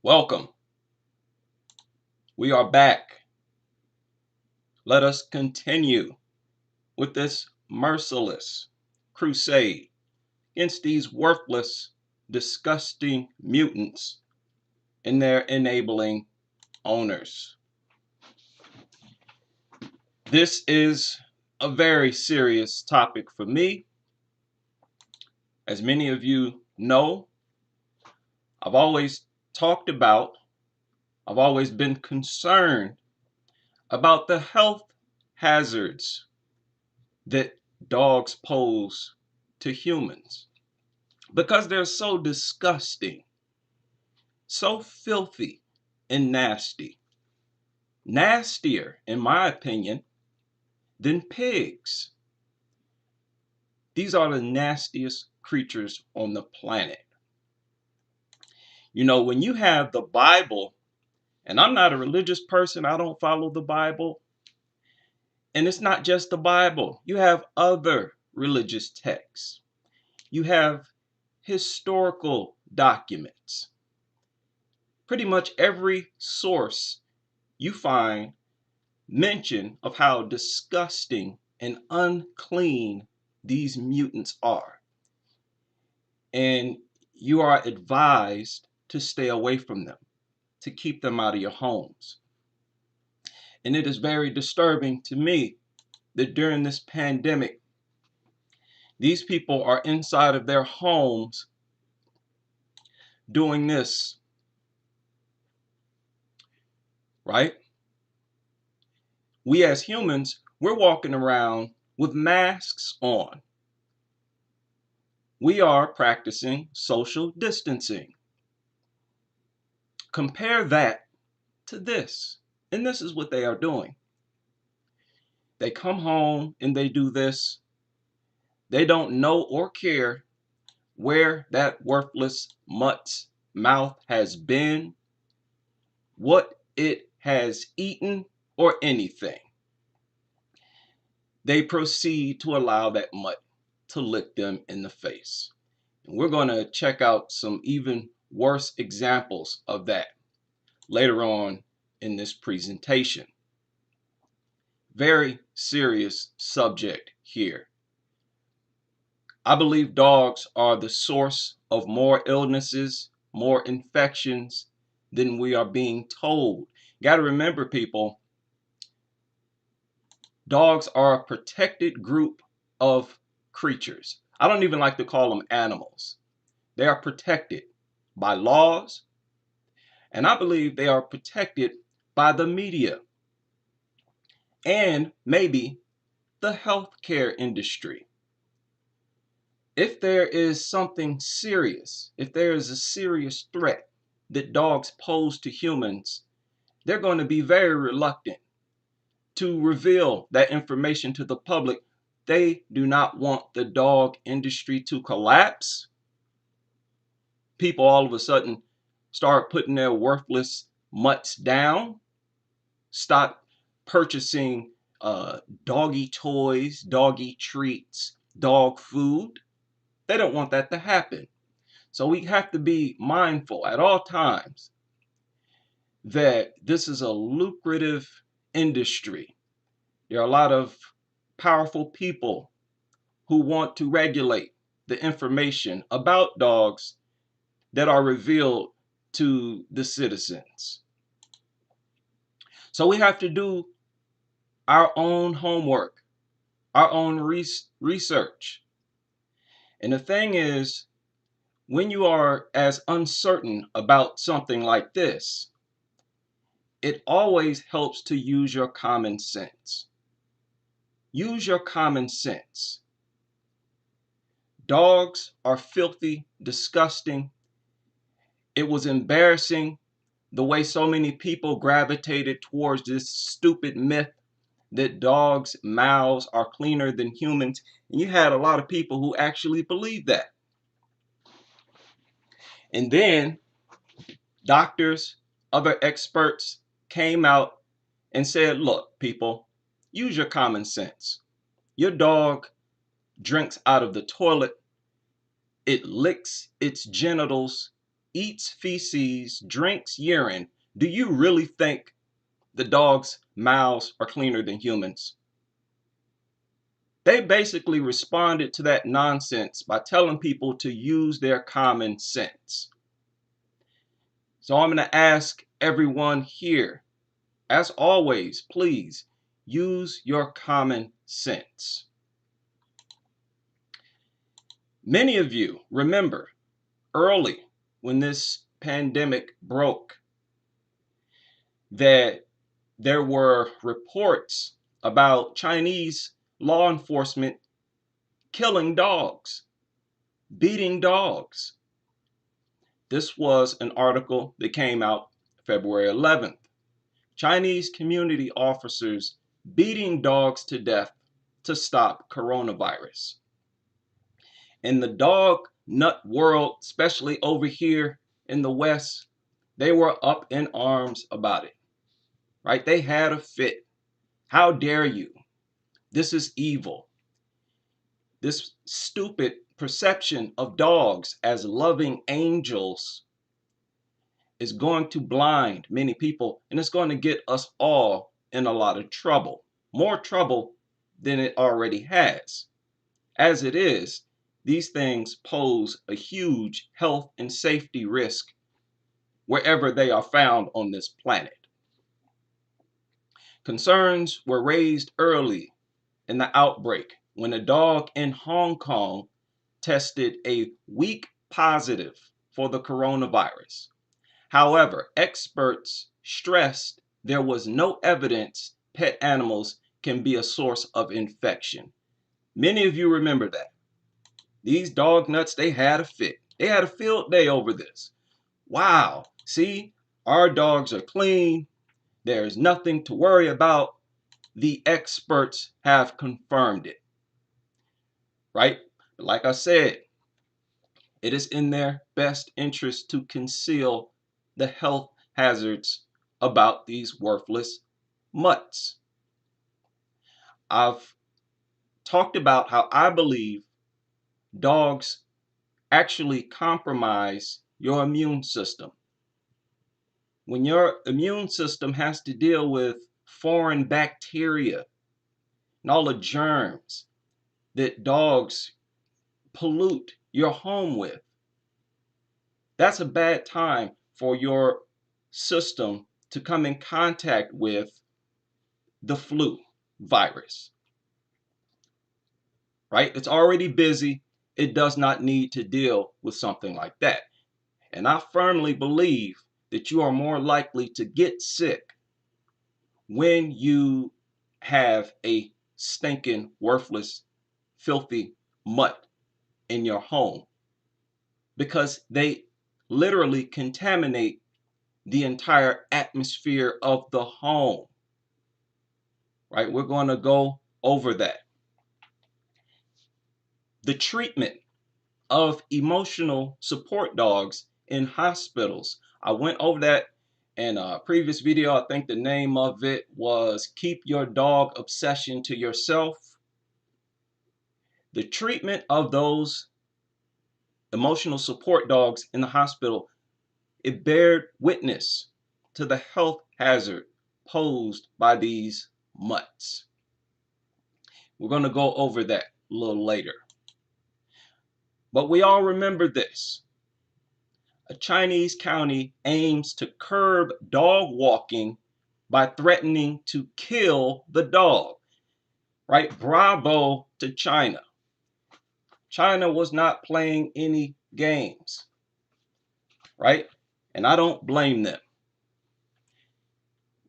Welcome. We are back. Let us continue with this merciless crusade against these worthless, disgusting mutants and their enabling owners. This is a very serious topic for me. As many of you know, I've always talked about, I've always been concerned about the health hazards that dogs pose to humans because they're so disgusting, so filthy and nasty. Nastier, in my opinion, than pigs. These are the nastiest creatures on the planet. You know, when you have the Bible, and I'm not a religious person, I don't follow the Bible, and it's not just the Bible. You have other religious texts. You have historical documents. Pretty much every source you find mention of how disgusting and unclean these mutants are. And you are advised to stay away from them, to keep them out of your homes. And it is very disturbing to me that during this pandemic, these people are inside of their homes doing this, right? We as humans, we're walking around with masks on. We are practicing social distancing. Compare that to this. And this is what they are doing. They come home and they do this. They don't know or care where that worthless mutt's mouth has been, what it has eaten, or anything. They proceed to allow that mutt to lick them in the face. And we're going to check out some even worse examples of that later on in this presentation. Very serious subject here. I believe dogs are the source of more illnesses, more infections than we are being told. You got to remember, people, dogs are a protected group of creatures. I don't even like to call them animals. They are protected by laws, and I believe they are protected by the media and maybe the healthcare industry. If there is something serious, if there is a serious threat that dogs pose to humans, they're going to be very reluctant to reveal that information to the public. They do not want the dog industry to collapse. People all of a sudden start putting their worthless mutts down, stop purchasing doggy toys, doggy treats, dog food. They don't want that to happen. So we have to be mindful at all times that this is a lucrative industry. There are a lot of powerful people who want to regulate the information about dogs that are revealed to the citizens. So we have to do our own homework, our own research. And the thing is, when you are as uncertain about something like this, it always helps to use your common sense. Use your common sense. Dogs are filthy, disgusting. It was embarrassing the way so many people gravitated towards this stupid myth that dogs' mouths are cleaner than humans. And you had a lot of people who actually believed that. And then doctors, other experts came out and said, look, people, use your common sense. Your dog drinks out of the toilet. It licks its genitals eats feces, drinks urine, do you really think the dog's mouths are cleaner than humans? They basically responded to that nonsense by telling people to use their common sense. So I'm going to ask everyone here, as always, please use your common sense. Many of you remember early when this pandemic broke that there were reports about Chinese law enforcement killing dogs, beating dogs. This was an article that came out February 11th. Chinese community officers beating dogs to death to stop coronavirus. In the dog nut world, especially over here in the West, they were up in arms about it, right? They had a fit. How dare you? This is evil. This stupid perception of dogs as loving angels is going to blind many people, and it's going to get us all in a lot of trouble. More trouble than it already has. As it is, these things pose a huge health and safety risk wherever they are found on this planet. Concerns were raised early in the outbreak when a dog in Hong Kong tested a weak positive for the coronavirus. However, experts stressed there was no evidence pet animals can be a source of infection. Many of you remember that. These dog nuts, they had a fit. They had a field day over this. Wow, see, our dogs are clean. There's nothing to worry about. The experts have confirmed it, right? But like I said, it is in their best interest to conceal the health hazards about these worthless mutts. I've talked about how I believe dogs actually compromise your immune system. When your immune system has to deal with foreign bacteria and all the germs that dogs pollute your home with, that's a bad time for your system to come in contact with the flu virus, right? It's already busy. It does not need to deal with something like that. And I firmly believe that you are more likely to get sick when you have a stinking, worthless, filthy mutt in your home, because they literally contaminate the entire atmosphere of the home, right? We're going to go over that. The treatment of emotional support dogs in hospitals. I went over that in a previous video. I think the name of it was Keep Your Dog Obsession to Yourself. The treatment of those emotional support dogs in the hospital, it bared witness to the health hazard posed by these mutts. We're going to go over that a little later. But we all remember this. A Chinese county aims to curb dog walking by threatening to kill the dog, right? Bravo to China. China was not playing any games, right? And I don't blame them.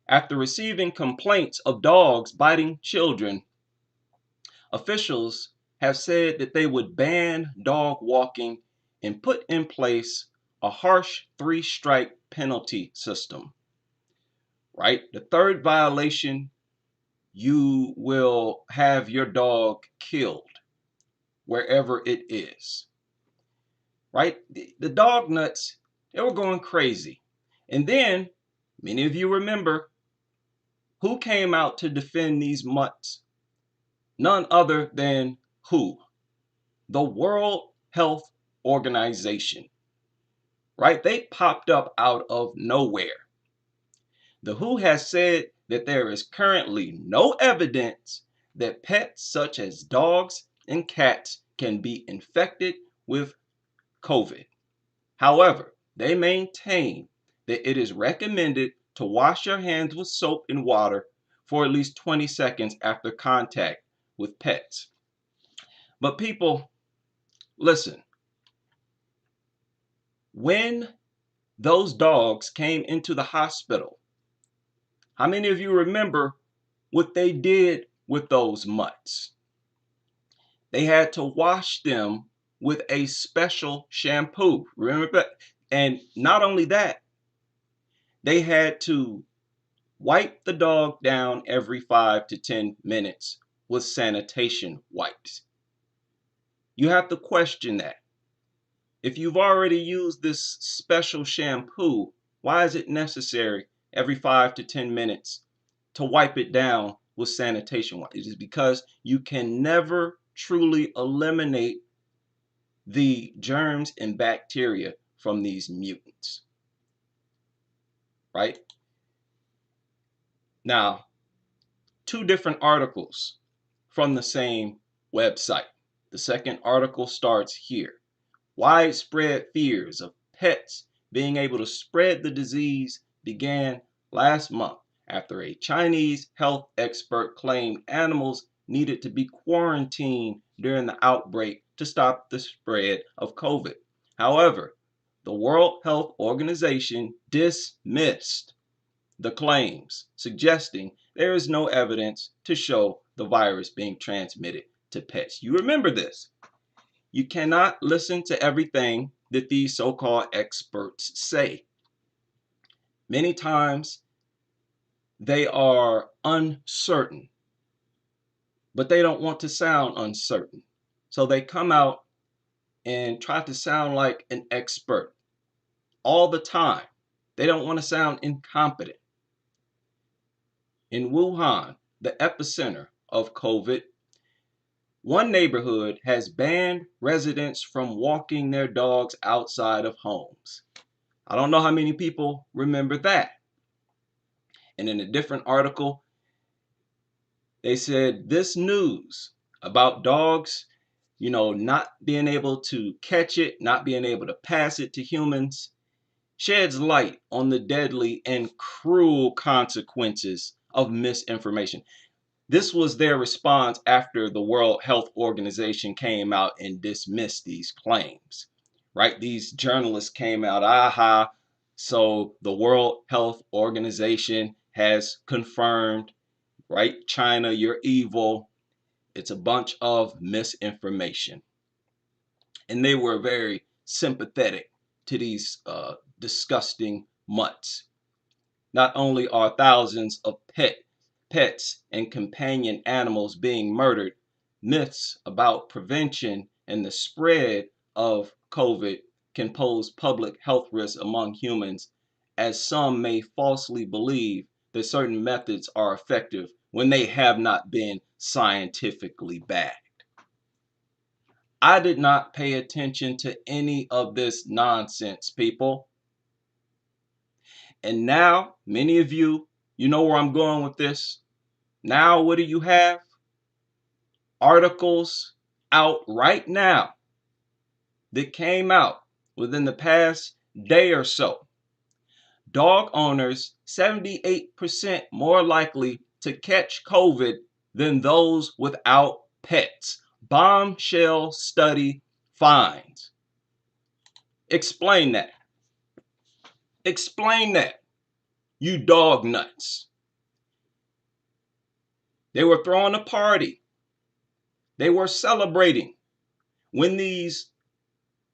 After receiving complaints of dogs biting children, officials have said that they would ban dog walking and put in place a harsh 3-strike penalty system, right? The third violation, you will have your dog killed wherever it is, right? The dog nuts, they were going crazy. And then, many of you remember, who came out to defend these mutts? None other than who? The World Health Organization. right? They popped up out of nowhere. The WHO has said that there is currently no evidence that pets such as dogs and cats can be infected with COVID. However, they maintain that it is recommended to wash your hands with soap and water for at least 20 seconds after contact with pets. But people, listen, when those dogs came into the hospital, how many of you remember what they did with those mutts? They had to wash them with a special shampoo. Remember that? And not only that, they had to wipe the dog down every 5 to 10 minutes with sanitation wipes. You have to question that. If you've already used this special shampoo, why is it necessary every 5 to 10 minutes to wipe it down with sanitation wipes? It is because you can never truly eliminate the germs and bacteria from these mutants, right? Now, two different articles from the same website. The second article starts here. Widespread fears of pets being able to spread the disease began last month after a Chinese health expert claimed animals needed to be quarantined during the outbreak to stop the spread of COVID. However, the World Health Organization dismissed the claims, suggesting there is no evidence to show the virus being transmitted to pets. You remember this. You cannot listen to everything that these so-called experts say. Many times they are uncertain, but they don't want to sound uncertain. So they come out and try to sound like an expert all the time. They don't want to sound incompetent. In Wuhan, the epicenter of COVID, one neighborhood has banned residents from walking their dogs outside of homes. I don't know how many people remember that. And in a different article, they said this news about dogs, not being able to catch it, not being able to pass it to humans, sheds light on the deadly and cruel consequences of misinformation. This was their response after the World Health Organization came out and dismissed these claims, right? These journalists came out, aha, so the World Health Organization has confirmed, right? China, you're evil. It's a bunch of misinformation. And they were very sympathetic to these disgusting mutts. Not only are thousands of pets and companion animals being murdered, myths about prevention and the spread of COVID can pose public health risks among humans, as some may falsely believe that certain methods are effective when they have not been scientifically backed. I did not pay attention to any of this nonsense, people. And now, many of you, you know where I'm going with this. Now, what do you have? Articles out right now that came out within the past day or so. Dog owners 78% more likely to catch COVID than those without pets. Bombshell study finds. Explain that. Explain that, you dog nuts. They were throwing a party. They were celebrating when these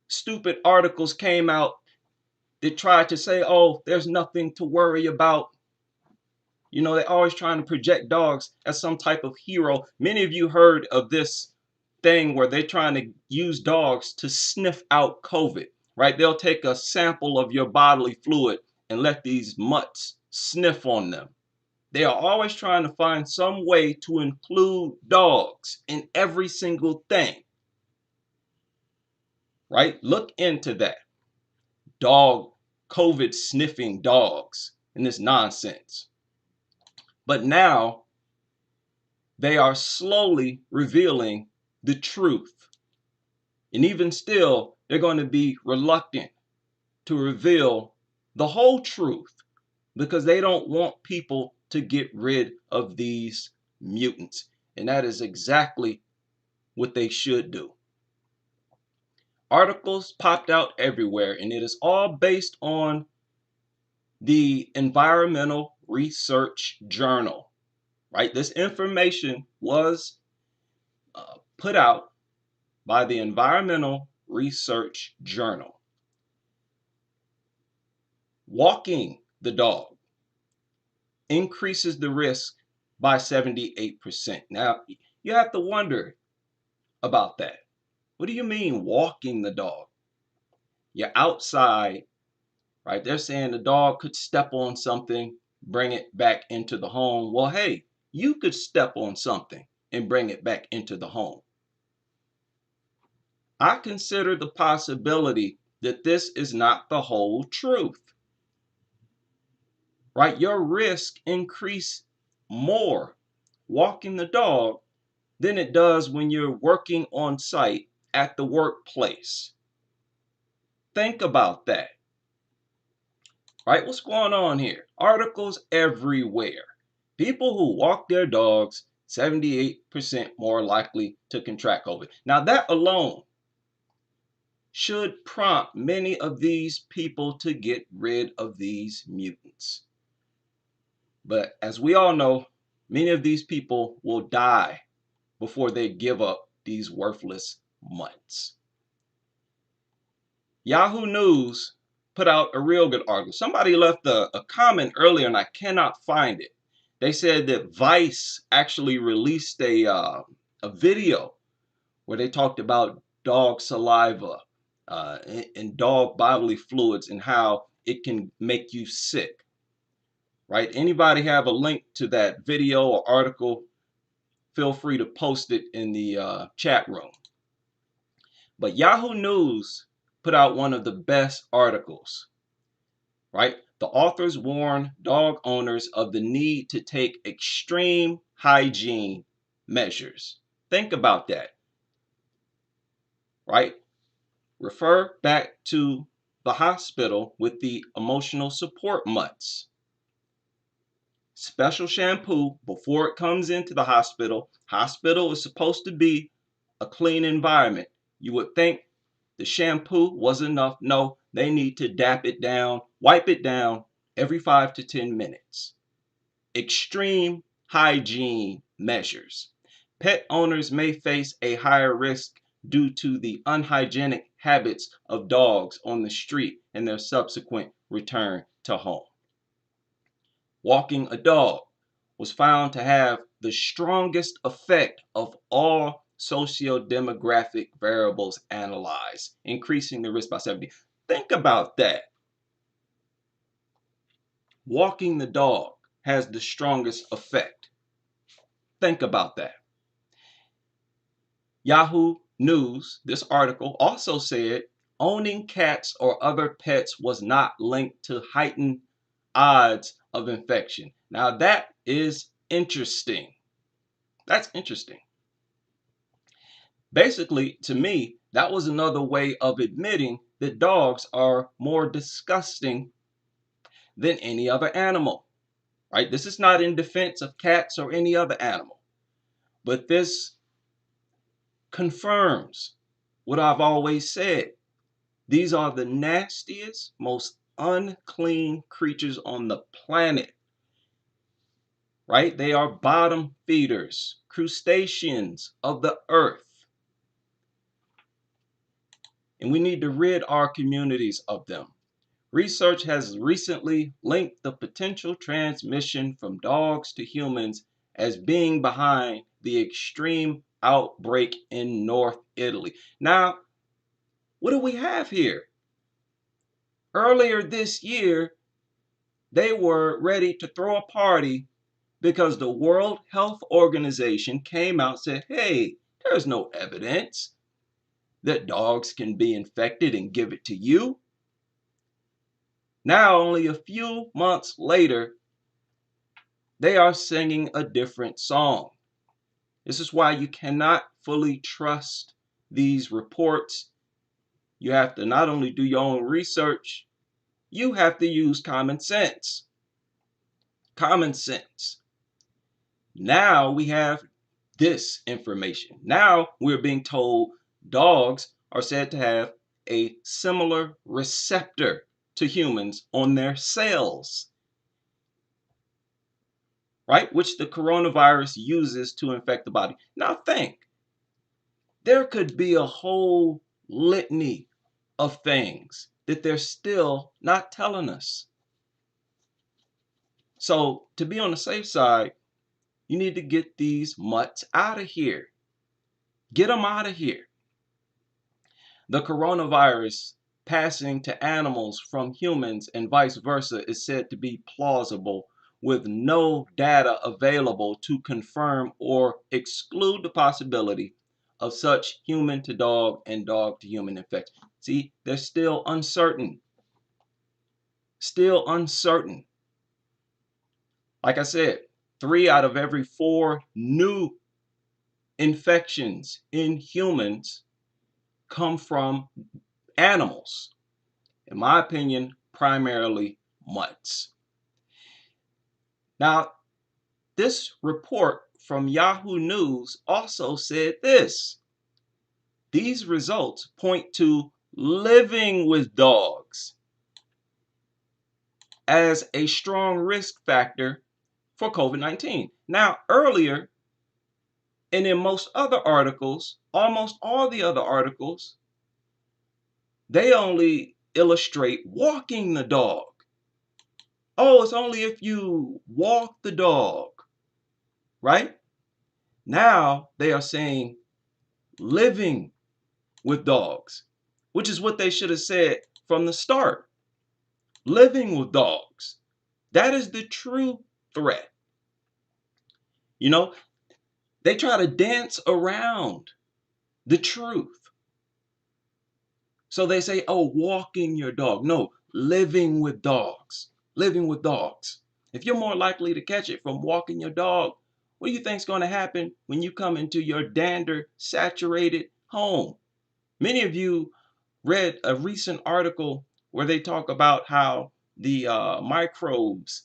stupid articles came out that tried to say, oh, there's nothing to worry about. They're always trying to project dogs as some type of hero. Many of you heard of this thing where they're trying to use dogs to sniff out COVID, right? They'll take a sample of your bodily fluid and let these mutts sniff on them. They are always trying to find some way to include dogs in every single thing, right? Look into that. dog COVID sniffing dogs and this nonsense. But now they are slowly revealing the truth. And even still, they're going to be reluctant to reveal the whole truth because they don't want people to get rid of these mutants. And that is exactly what they should do. Articles popped out everywhere, and it is all based on the Environmental Research Journal, right? This information was put out by the Environmental Research Journal. Walking the dog increases the risk by 78%. Now, you have to wonder about that. What do you mean walking the dog? You're outside, right? They're saying the dog could step on something, bring it back into the home. Well, hey, you could step on something and bring it back into the home. I consider the possibility that this is not the whole truth, right? Your risk increase more walking the dog than it does when you're working on site at the workplace. Think about that. Right? What's going on here? Articles everywhere. People who walk their dogs, 78% more likely to contract COVID. Now that alone should prompt many of these people to get rid of these mutants. But as we all know, many of these people will die before they give up these worthless mutts. Yahoo News put out a real good article. Somebody left a comment earlier and I cannot find it. They said that Vice actually released a video where they talked about dog saliva and dog bodily fluids and how it can make you sick. Right? Anybody have a link to that video or article? Feel free to post it in the chat room. But Yahoo News put out one of the best articles, right? The authors warn dog owners of the need to take extreme hygiene measures. Think about that, right? Refer back to the hospital with the emotional support mutts. Special shampoo before it comes into the hospital. Hospital is supposed to be a clean environment. You would think the shampoo was enough. No, they need to dap it down, wipe it down every 5 to 10 minutes. Extreme hygiene measures. Pet owners may face a higher risk due to the unhygienic habits of dogs on the street and their subsequent return to home. Walking a dog was found to have the strongest effect of all socio-demographic variables analyzed, increasing the risk by 70. Think about that. Walking the dog has the strongest effect. Think about that. Yahoo News, this article also said owning cats or other pets was not linked to heightened odds of infection. Now that is interesting. That's interesting. Basically, to me, that was another way of admitting that dogs are more disgusting than any other animal, right? This is not in defense of cats or any other animal, but this confirms what I've always said. These are the nastiest, most unclean creatures on the planet, right? They are bottom feeders, crustaceans of the earth. And we need to rid our communities of them. Research has recently linked the potential transmission from dogs to humans as being behind the extreme outbreak in North Italy. Now, what do we have here? Earlier this year, they were ready to throw a party because the World Health Organization came out and said, hey, there's no evidence that dogs can be infected and give it to you. Now, only a few months later, they are singing a different song. This is why you cannot fully trust these reports. You have to not only do your own research, you have to use common sense. Common sense. Now we have this information. Now we're being told dogs are said to have a similar receptor to humans on their cells, right? Which the coronavirus uses to infect the body. Now think, there could be a whole litany of things that they're still not telling us. So to be on the safe side, you need to get these mutts out of here. Get them out of here. The coronavirus passing to animals from humans and vice versa is said to be plausible, with no data available to confirm or exclude the possibility of such human to dog and dog to human infection. See, they're still uncertain. Still uncertain. Like I said, 3 out of every 4 new infections in humans come from animals. In my opinion, primarily mutts. Now, this report from Yahoo News also said this. These results point to living with dogs as a strong risk factor for COVID-19. Now, earlier, and in most other articles, almost all the other articles, they only illustrate walking the dog. Oh, it's only if you walk the dog, right? Now they are saying living with dogs, which is what they should have said from the start. Living with dogs. That is the true threat. You know, they try to dance around the truth. So they say, oh, walking your dog. No, living with dogs. Living with dogs. If you're more likely to catch it from walking your dog, what do you think is going to happen when you come into your dander saturated home? Many of you read a recent article where they talk about how the microbes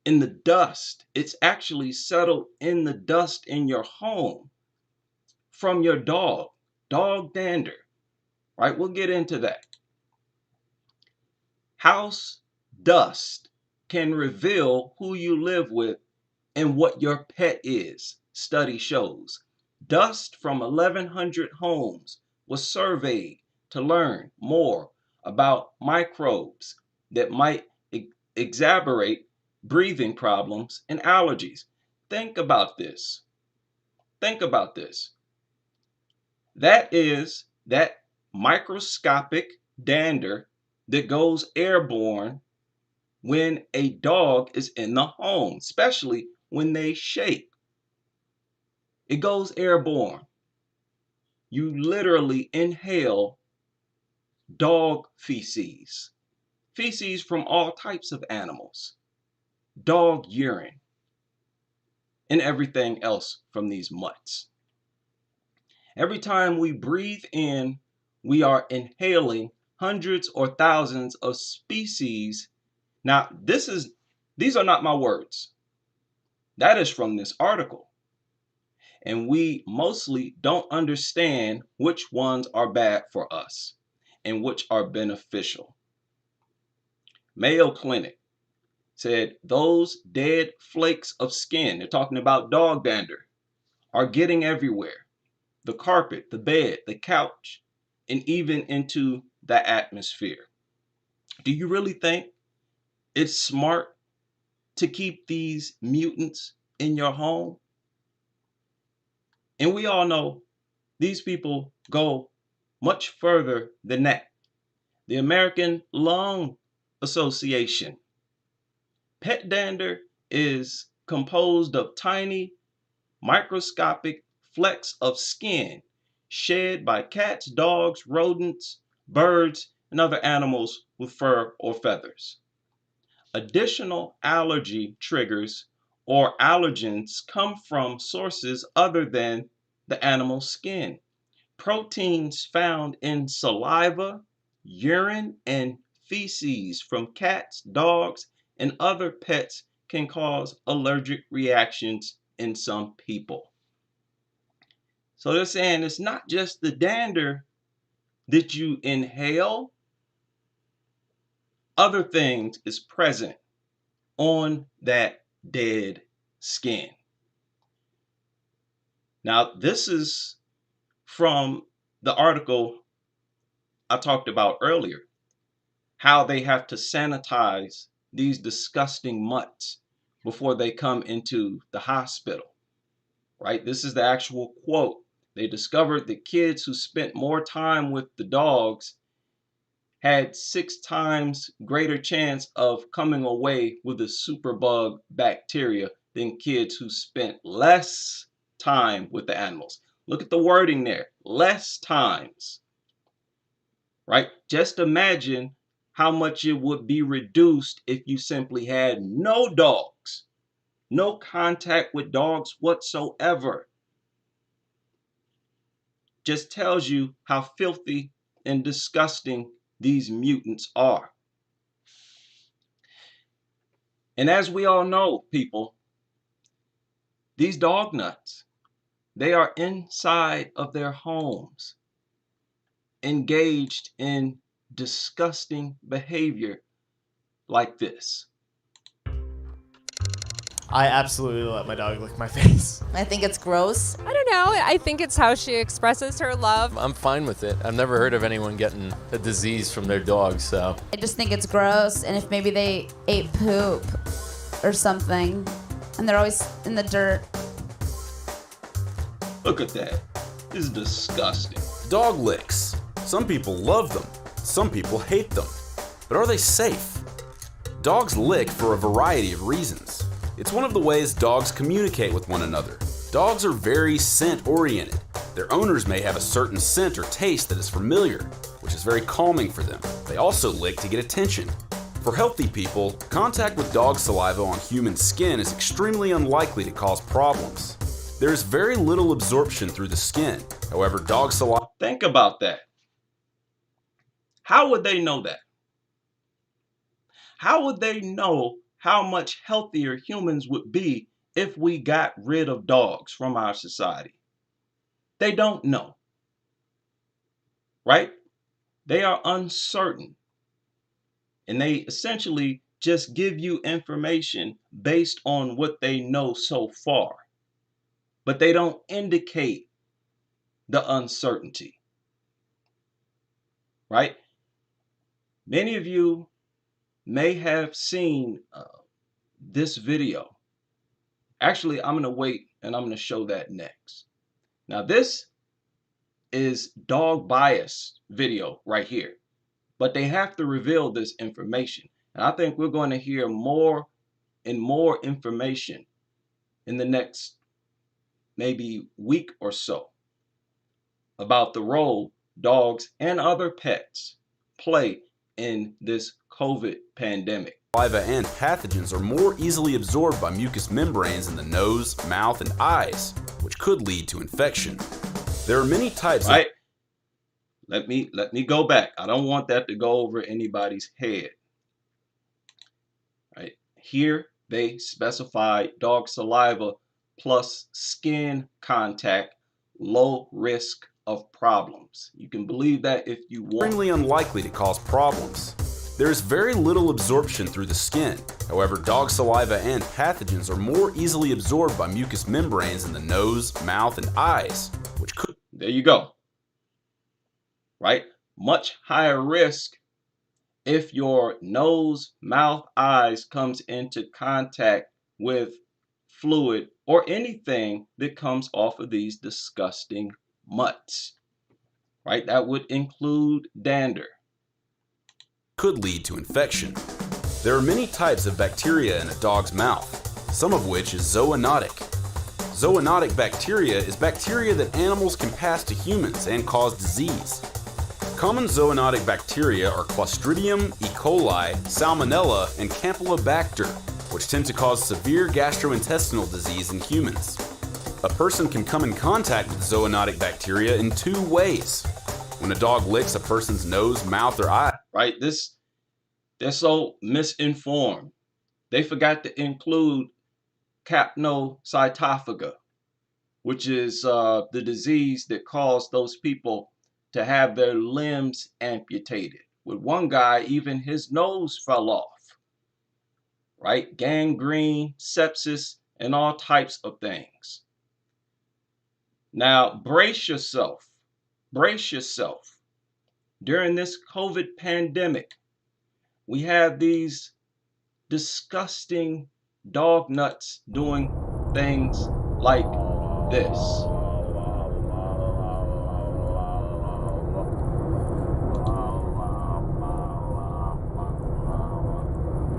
in the dust, it's actually settled in the dust in your home from your dog dander, right? We'll get into that. House dust can reveal who you live with and what your pet is, study shows. Dust from 1,100 homes was surveyed to learn more about microbes that might exacerbate breathing problems and allergies. Think about this. Think about this. That is that microscopic dander that goes airborne when a dog is in the home, especially when they shake. It goes airborne. You literally inhale dog feces, feces from all types of animals, dog urine, and everything else from these mutts. Every time we breathe in, we are inhaling hundreds or thousands of species. Now, these are not my words. That is from this article. And we mostly don't understand which ones are bad for us and which are beneficial. Mayo Clinic said those dead flakes of skin, they're talking about dog dander, are getting everywhere. The carpet, the bed, the couch, and even into the atmosphere. Do you really think it's smart to keep these mutants in your home? And we all know these people go much further than that. The American Lung Association. Pet dander is composed of tiny, microscopic flecks of skin shed by cats, dogs, rodents, birds, and other animals with fur or feathers. Additional allergy triggers or allergens come from sources other than the animal's skin. Proteins found in saliva, urine, and feces from cats, dogs, and other pets can cause allergic reactions in some people. So they're saying it's not just the dander that you inhale, other things is present on that dead skin. Now, this is from the article I talked about earlier, how they have to sanitize these disgusting mutts before they come into the hospital, right? This is the actual quote. They discovered that kids who spent more time with the dogs had 6 times greater chance of coming away with a superbug bacteria than kids who spent less time with the animals. Look at the wording there, less times, right? Just imagine how much it would be reduced if you simply had no dogs, no contact with dogs whatsoever. Just tells you how filthy and disgusting these mutants are. And as we all know, people, these dog nuts, they are inside of their homes, engaged in disgusting behavior like this. I absolutely let my dog lick my face. I think it's gross. I don't know. I think it's how she expresses her love. I'm fine with it. I've never heard of anyone getting a disease from their dog, so. I just think it's gross, and if maybe they ate poop or something, and they're always in the dirt. Look at that. This is disgusting. Dog licks. Some people love them, some people hate them. But are they safe? Dogs lick for a variety of reasons. It's one of the ways dogs communicate with one another. Dogs are very scent-oriented. Their owners may have a certain scent or taste that is familiar, which is very calming for them. They also lick to get attention. For healthy people, contact with dog saliva on human skin is extremely unlikely to cause problems. There is very little absorption through the skin. However, dog saliva... Think about that. How would they know that? How would they know how much healthier humans would be if we got rid of dogs from our society? They don't know, right? They are uncertain. And they essentially just give you information based on what they know so far. But they don't indicate the uncertainty, right? Many of you may have seen this video. Actually, I'm going to wait and I'm going to show that next. Now, this is dog bias video right here, but they have to reveal this information. And I think we're going to hear more and more information in the next maybe week or so about the role dogs and other pets play in this COVID pandemic. Saliva and pathogens are more easily absorbed by mucous membranes in the nose, mouth, and eyes, which could lead to infection. There are many types of... Let me go back. I don't want that to go over anybody's head. Right. Here they specify dog saliva plus skin contact, low risk of problems. You can believe that if you want. Extremely unlikely to cause problems. There is very little absorption through the skin. However, dog saliva and pathogens are more easily absorbed by mucous membranes in the nose, mouth, and eyes, which could... There you go. Right? Much higher risk if your nose, mouth, eyes comes into contact with fluid or anything that comes off of these disgusting mutts. Right? That would include dander. Could lead to infection. There are many types of bacteria in a dog's mouth, some of which is zoonotic. Zoonotic bacteria is bacteria that animals can pass to humans and cause disease. Common zoonotic bacteria are Clostridium, E. coli, Salmonella, and Campylobacter, which tend to cause severe gastrointestinal disease in humans. A person can come in contact with zoonotic bacteria in two ways. When a dog licks a person's nose, mouth, or eye. Right? They're so misinformed. They forgot to include capnocytophaga, which is the disease that caused those people to have their limbs amputated. With one guy, even his nose fell off, right? Gangrene, sepsis, and all types of things. Now, brace yourself. Brace yourself. During this COVID pandemic, we have these disgusting dog nuts doing things like this.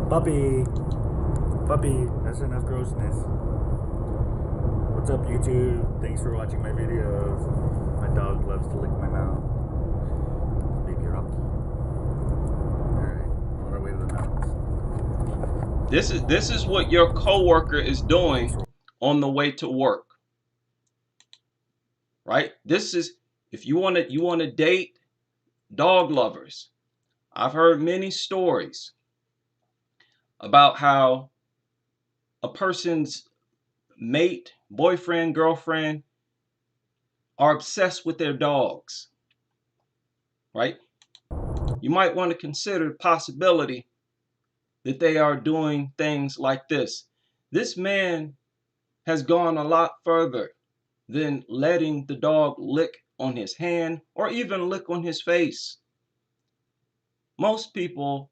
Puppy, that's enough grossness. What's up, YouTube? Thanks for watching my videos. My dog loves to lick my mouth. Baby Rocky. Alright, on our way to the mountains. This is what your coworker is doing on the way to work. Right? This is, if you want to date dog lovers. I've heard many stories about how a person's mate, boyfriend, girlfriend are obsessed with their dogs, right? You might want to consider the possibility that they are doing things like this. This man has gone a lot further than letting the dog lick on his hand or even lick on his face. Most people,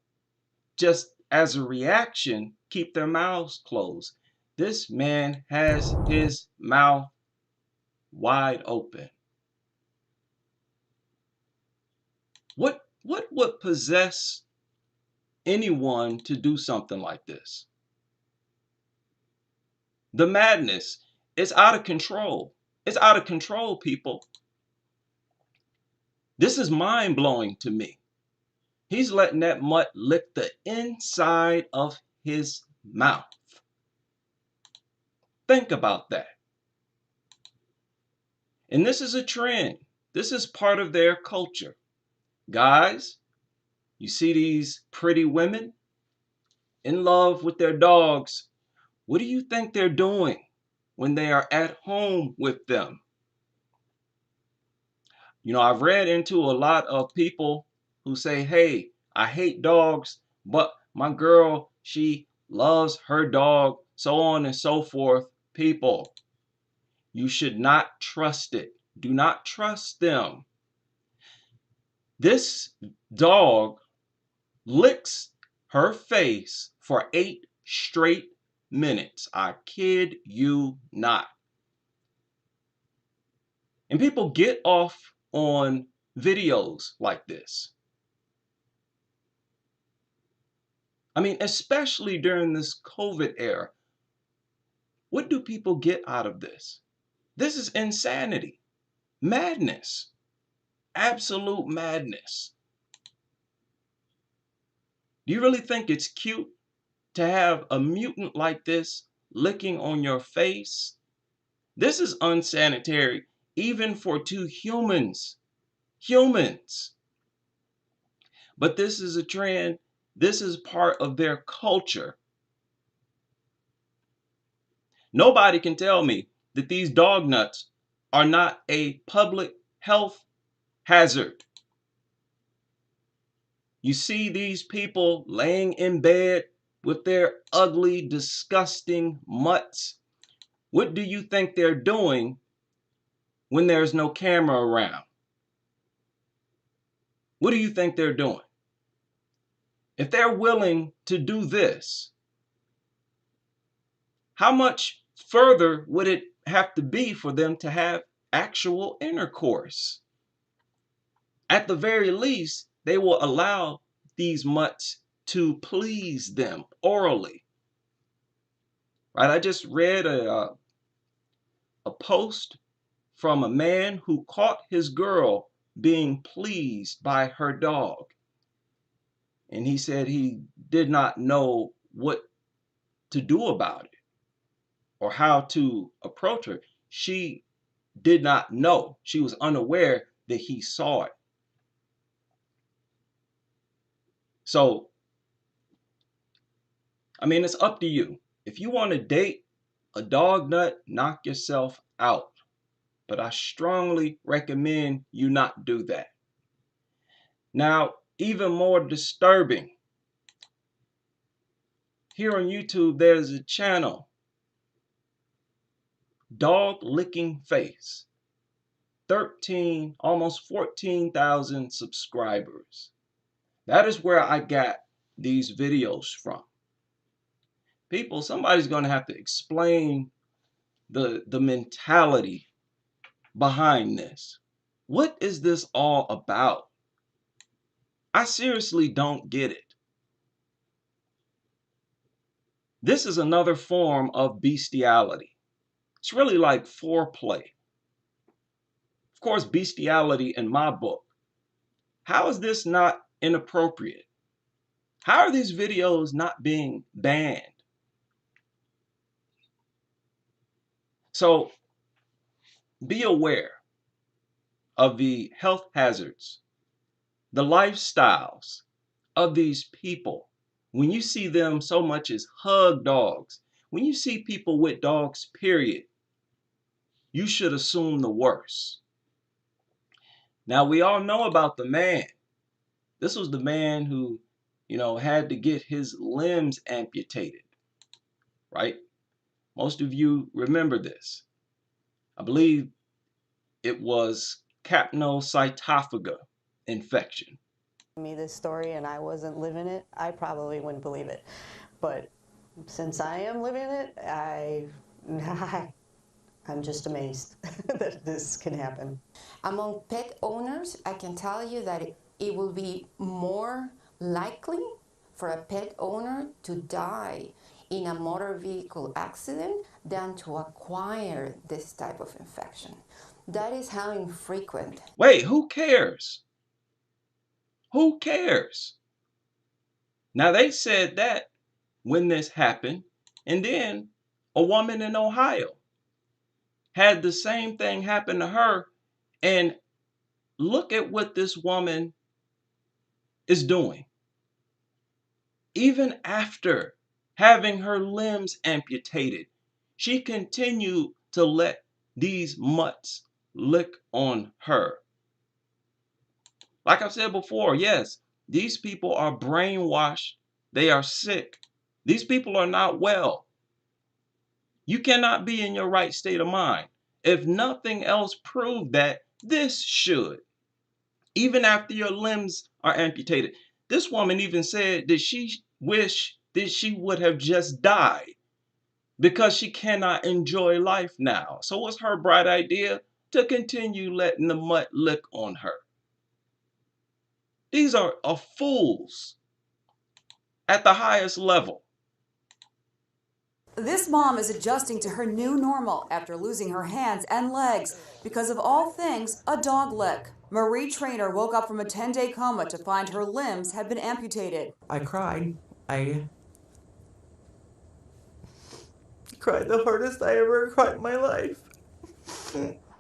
just as a reaction, keep their mouths closed. This man has his mouth wide open. What would possess anyone to do something like this? The madness is out of control. It's out of control, people. This is mind-blowing to me. He's letting that mutt lick the inside of his mouth. Think about that. And this is a trend. This is part of their culture. Guys, you see these pretty women in love with their dogs. What do you think they're doing when they are at home with them? You know, I've read into a lot of people who say, hey, I hate dogs, but my girl, she loves her dog, so on and so forth. People, you should not trust it. Do not trust them. This dog licks her face for 8 straight minutes. I kid you not. And people get off on videos like this. I mean, especially during this COVID era. What do people get out of this? This is insanity. Madness. Absolute madness. Do you really think it's cute to have a mutant like this licking on your face? This is unsanitary even for 2 humans. Humans. But this is a trend. This is part of their culture. Nobody can tell me that these dog nuts are not a public health hazard. You see these people laying in bed with their ugly, disgusting mutts. What do you think they're doing when there's no camera around? What do you think they're doing? If they're willing to do this, how much further would it have to be for them to have actual intercourse? At the very least, they will allow these mutts to please them orally. Right? I just read a post from a man who caught his girl being pleased by her dog. And he said he did not know what to do about it or how to approach her. She did not know. She was unaware that he saw it. So, I mean, it's up to you. If you want to date a dog nut, knock yourself out. But I strongly recommend you not do that. Now, even more disturbing, here on YouTube, there's a channel, Dog Licking Face, 13, almost 14,000 subscribers. That is where I got these videos from. People, somebody's going to have to explain the mentality behind this. What is this all about? I seriously don't get it. This is another form of bestiality. It's really like foreplay. Of course, bestiality in my book. How is this not inappropriate? How are these videos not being banned? So be aware of the health hazards, the lifestyles of these people. When you see them so much as hug dogs, when you see people with dogs, period, you should assume the worst. Now, we all know about the man. This was the man who, had to get his limbs amputated, right? Most of you remember this. I believe it was capnocytophaga infection. Me this story and I wasn't living it, I probably wouldn't believe it. But since I am living it, I'm just amazed that this can happen. Among pet owners, I can tell you that it will be more likely for a pet owner to die in a motor vehicle accident than to acquire this type of infection. That is how infrequent. Wait, who cares? Who cares? Now, they said that when this happened, and then a woman in Ohio had the same thing happen to her, and look at what this woman is doing. Even after having her limbs amputated, she continued to let these mutts lick on her. Like I've said before, yes, these people are brainwashed. They are sick. These people are not well. You cannot be in your right state of mind. If nothing else proved that, this should. Even after your limbs are amputated. This woman even said that she wished that she would have just died because she cannot enjoy life now. So what's her bright idea? To continue letting the mutt lick on her. These are fools at the highest level. This mom is adjusting to her new normal after losing her hands and legs because of all things a dog lick. Marie Trainer woke up from a 10-day coma to find her limbs had been amputated. I cried. I cried the hardest I ever cried in my life.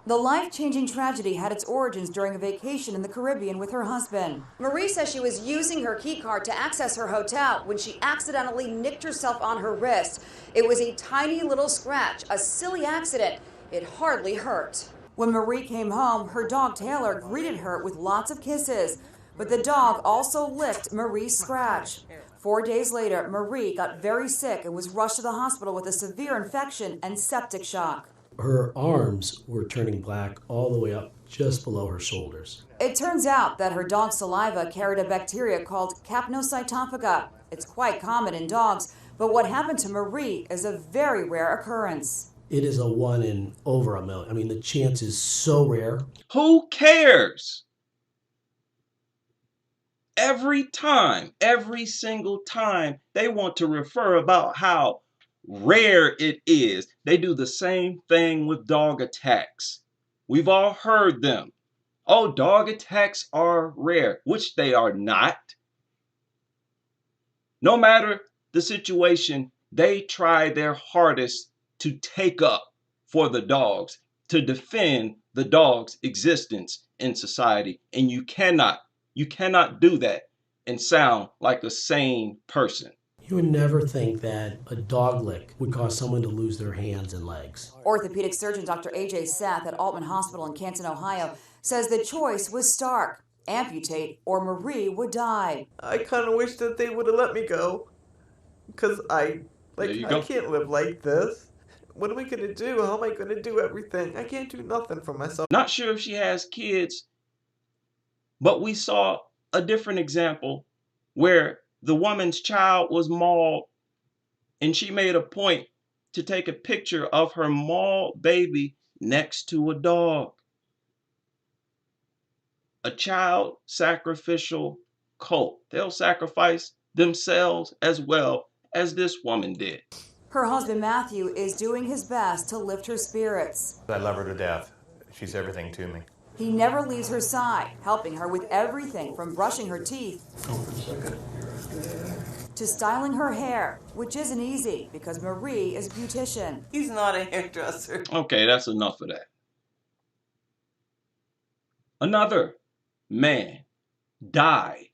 The life-changing tragedy had its origins during a vacation in the Caribbean with her husband. Marie says she was using her key card to access her hotel when she accidentally nicked herself on her wrist. It was a tiny little scratch, a silly accident. It hardly hurt. When Marie came home, her dog Taylor greeted her with lots of kisses, but the dog also licked Marie's scratch. 4 days later, Marie got very sick and was rushed to the hospital with a severe infection and septic shock. Her arms were turning black all the way up just below her shoulders. It turns out that her dog's saliva carried a bacteria called capnocytophaga. It's quite common in dogs, but what happened to Marie is a very rare occurrence. It is a 1 in over a million. I mean, the chance is so rare. Who cares? Every time, every single time, they want to refer about how rare it is. They do the same thing with dog attacks. We've all heard them. Oh, dog attacks are rare, which they are not. No matter the situation, they try their hardest to take up for the dogs, to defend the dog's existence in society. And you cannot do that and sound like a sane person. You would never think that a dog lick would cause someone to lose their hands and legs. Orthopedic surgeon Dr. A.J. Seth at Altman Hospital in Canton, Ohio, says the choice was stark. Amputate or Marie would die. I kind of wish that they would have let me go. Because I go. can't live like this. What am I going to do? How am I going to do everything? I can't do nothing for myself. Not sure if she has kids, but we saw a different example where the woman's child was mauled, and she made a point to take a picture of her mauled baby next to a dog. A child sacrificial cult. They'll sacrifice themselves as well as this woman did. Her husband Matthew is doing his best to lift her spirits. I love her to death. She's everything to me. He never leaves her side, helping her with everything from brushing her teeth to styling her hair, which isn't easy because Marie is a beautician. He's not a hairdresser. Okay, that's enough of that. Another man died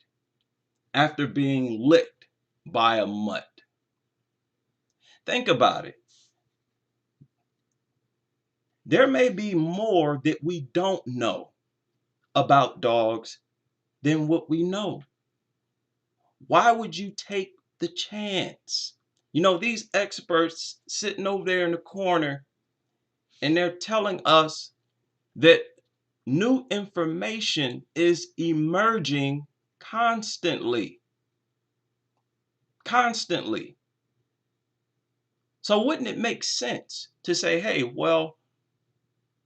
after being licked by a mutt. Think about it. There may be more that we don't know about dogs than what we know. Why would you take the chance? You know, these experts sitting over there in the corner, and they're telling us that new information is emerging constantly. Constantly. So wouldn't it make sense to say, hey, well,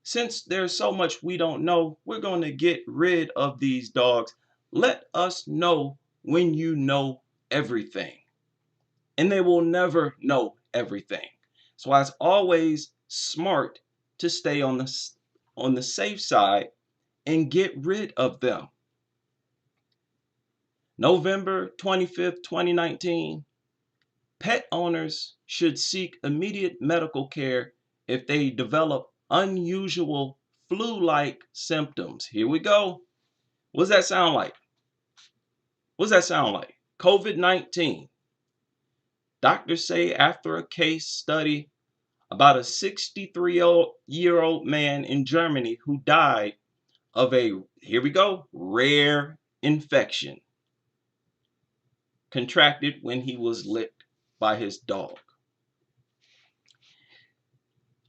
since there's so much we don't know, we're going to get rid of these dogs. Let us know when you know everything. And they will never know everything. So it's always smart to stay on the safe side and get rid of them. November 25th, 2019, pet owners should seek immediate medical care if they develop unusual flu-like symptoms. Here we go. What does that sound like? What does that sound like? COVID-19. Doctors say after a case study about a 63-year-old man in Germany who died of a, here we go, rare infection contracted when he was licked by his dog.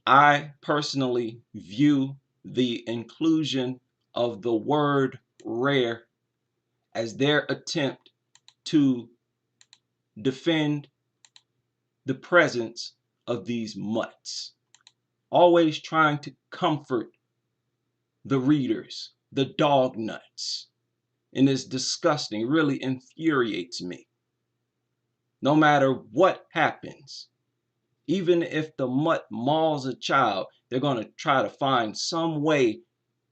I personally view the inclusion of the word rare as their attempt to defend the presence of these mutts, always trying to comfort the readers, the dog nuts. And it's disgusting, it really infuriates me. No matter what happens, even if the mutt mauls a child, they're going to try to find some way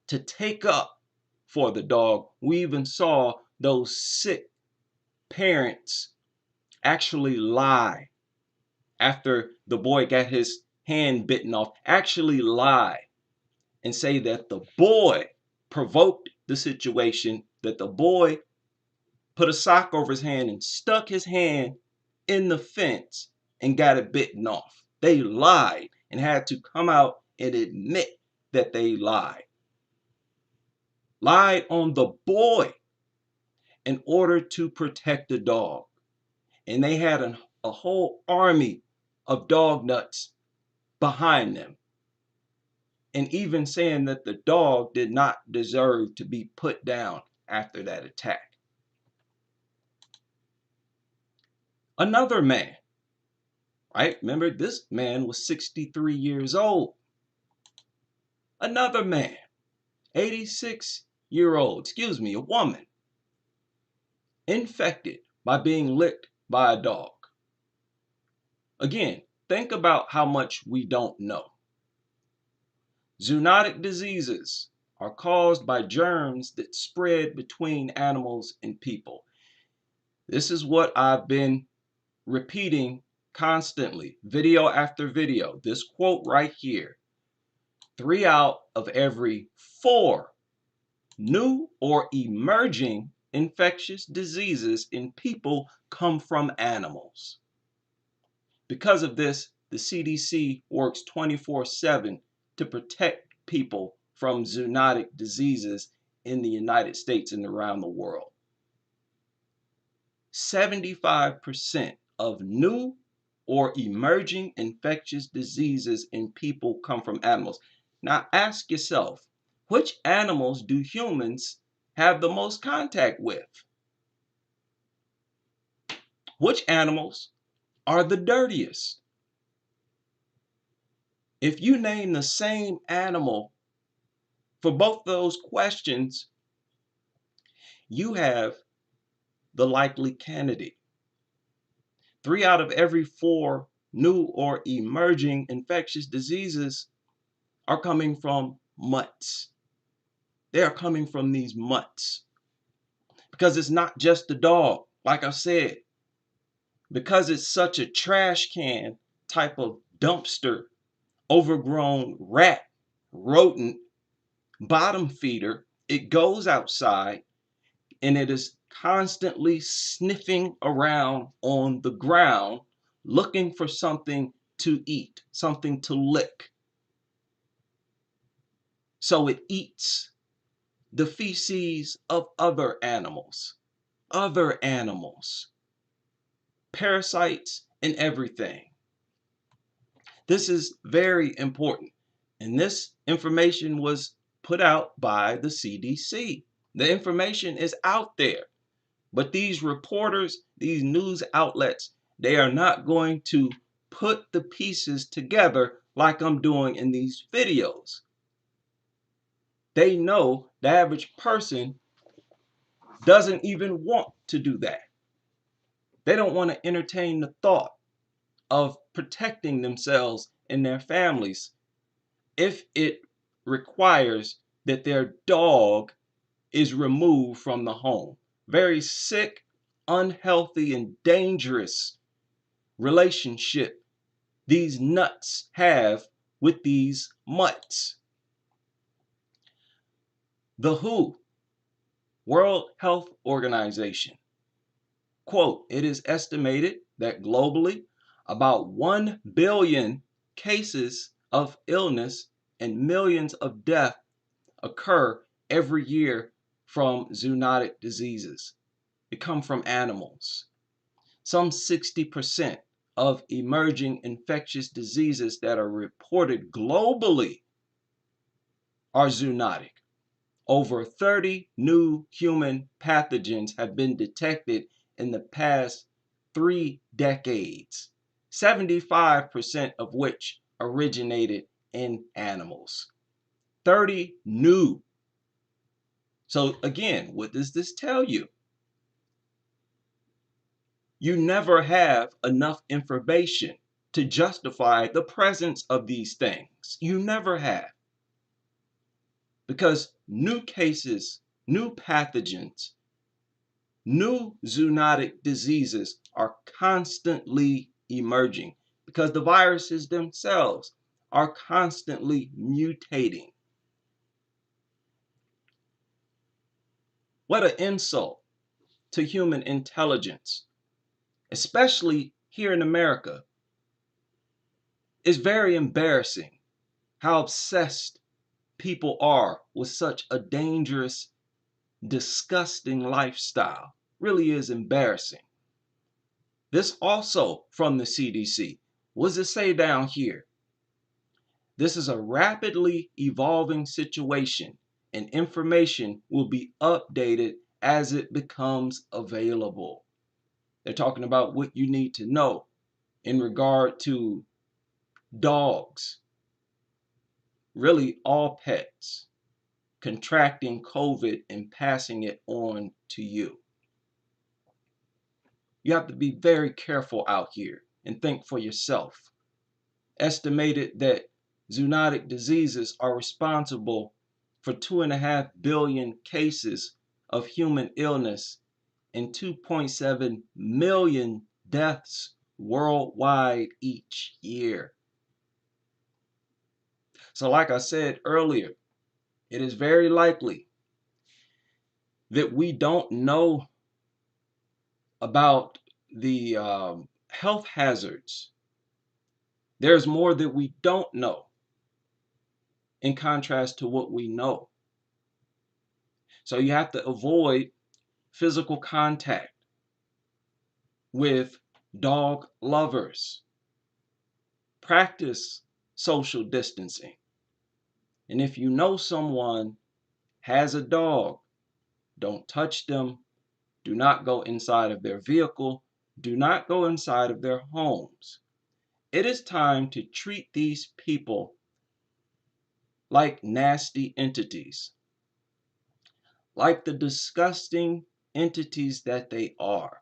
to take up for the dog. We even saw those sick parents actually lie after the boy got his hand bitten off, actually lie and say that the boy provoked the situation, that the boy put a sock over his hand and stuck his hand in the fence and got it bitten off. They lied and had to come out and admit that they lied. Lied on the boy in order to protect the dog. And they had a whole army of dog nuts behind them. And even saying that the dog did not deserve to be put down after that attack. Another man, right? Remember, this man was 63 years old. Another man, 86-year-old, a woman, infected by being licked by a dog. Again, think about how much we don't know. Zoonotic diseases are caused by germs that spread between animals and people. This is what I've been repeating constantly, video after video. This quote right here: 3 out of every 4 new or emerging infectious diseases in people come from animals. Because of this, the CDC works 24/7 to protect people from zoonotic diseases in the United States and around the world. 75% of new or emerging infectious diseases in people come from animals. Now ask yourself, which animals do humans have the most contact with? Which animals are the dirtiest? If you name the same animal for both those questions, you have the likely candidate. 3 out of every 4 new or emerging infectious diseases are coming from mutts. They are coming from these mutts. Because it's not just the dog, like I said. Because it's such a trash can type of dumpster, overgrown rat, rodent, bottom feeder, it goes outside and it is constantly sniffing around on the ground looking for something to eat, something to lick. So it eats the feces of other animals, parasites and everything. This is very important, and this information was put out by the CDC. The information is out there, but these reporters, these news outlets, they are not going to put the pieces together like I'm doing in these videos. They know the average person doesn't even want to do that. They don't want to entertain the thought of protecting themselves and their families if it requires that their dog is removed from the home. Very sick, unhealthy, and dangerous relationship these nuts have with these mutts. The WHO, World Health Organization, quote, "It is estimated that globally about 1 billion cases of illness and millions of deaths occur every year from zoonotic diseases. They come from animals. Some 60% of emerging infectious diseases that are reported globally are zoonotic. Over 30 new human pathogens have been detected in the past 3 decades, 75% of which originated in animals. 30 new. So again, what does this tell you? You never have enough information to justify the presence of these things. You never have. Because new cases, new pathogens, new zoonotic diseases are constantly emerging because the viruses themselves are constantly mutating. What an insult to human intelligence, especially here in America. It's very embarrassing how obsessed people are with such a dangerous, disgusting lifestyle. Really is embarrassing. This also from the CDC. What does it say down here? This is a rapidly evolving situation, and information will be updated as it becomes available. They're talking about what you need to know in regard to dogs, really all pets, contracting COVID and passing it on to you. You have to be very careful out here and think for yourself. Estimated that zoonotic diseases are responsible for 2.5 billion cases of human illness and 2.7 million deaths worldwide each year. So like I said earlier, it is very likely that we don't know about the health hazards. There's more that we don't know in contrast to what we know. So you have to avoid physical contact with dog lovers. Practice social distancing. And if you know someone has a dog, don't touch them. Do not go inside of their vehicle. Do not go inside of their homes. It is time to treat these people like nasty entities, like the disgusting entities that they are.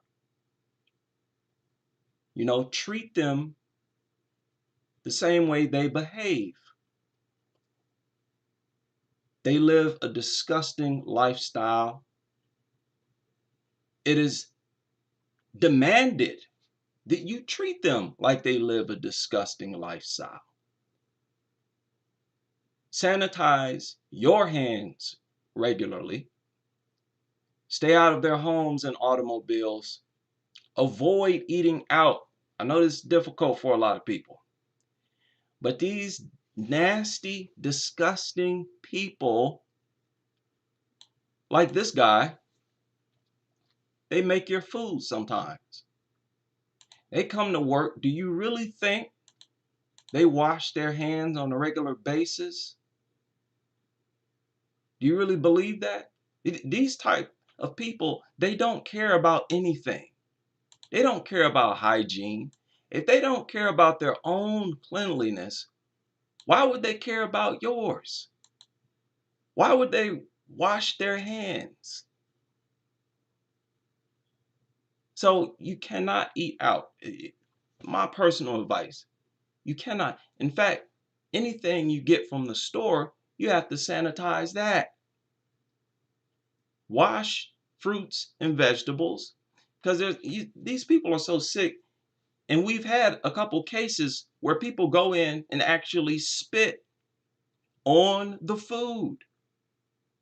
You know, treat them the same way they behave. They live a disgusting lifestyle. It is demanded that you treat them like they live a disgusting lifestyle. Sanitize your hands regularly. Stay out of their homes and automobiles. Avoid eating out. I know this is difficult for a lot of people, but these nasty, disgusting people, like this guy, they make your food sometimes. They come to work. Do you really think they wash their hands on a regular basis? Do you really believe that? These type of people, they don't care about anything. They don't care about hygiene. If they don't care about their own cleanliness, why would they care about yours? Why would they wash their hands? So you cannot eat out. My personal advice, you cannot. In fact, anything you get from the store, you have to sanitize that. Wash fruits and vegetables, because these people are so sick. And we've had a couple cases where people go in and actually spit on the food,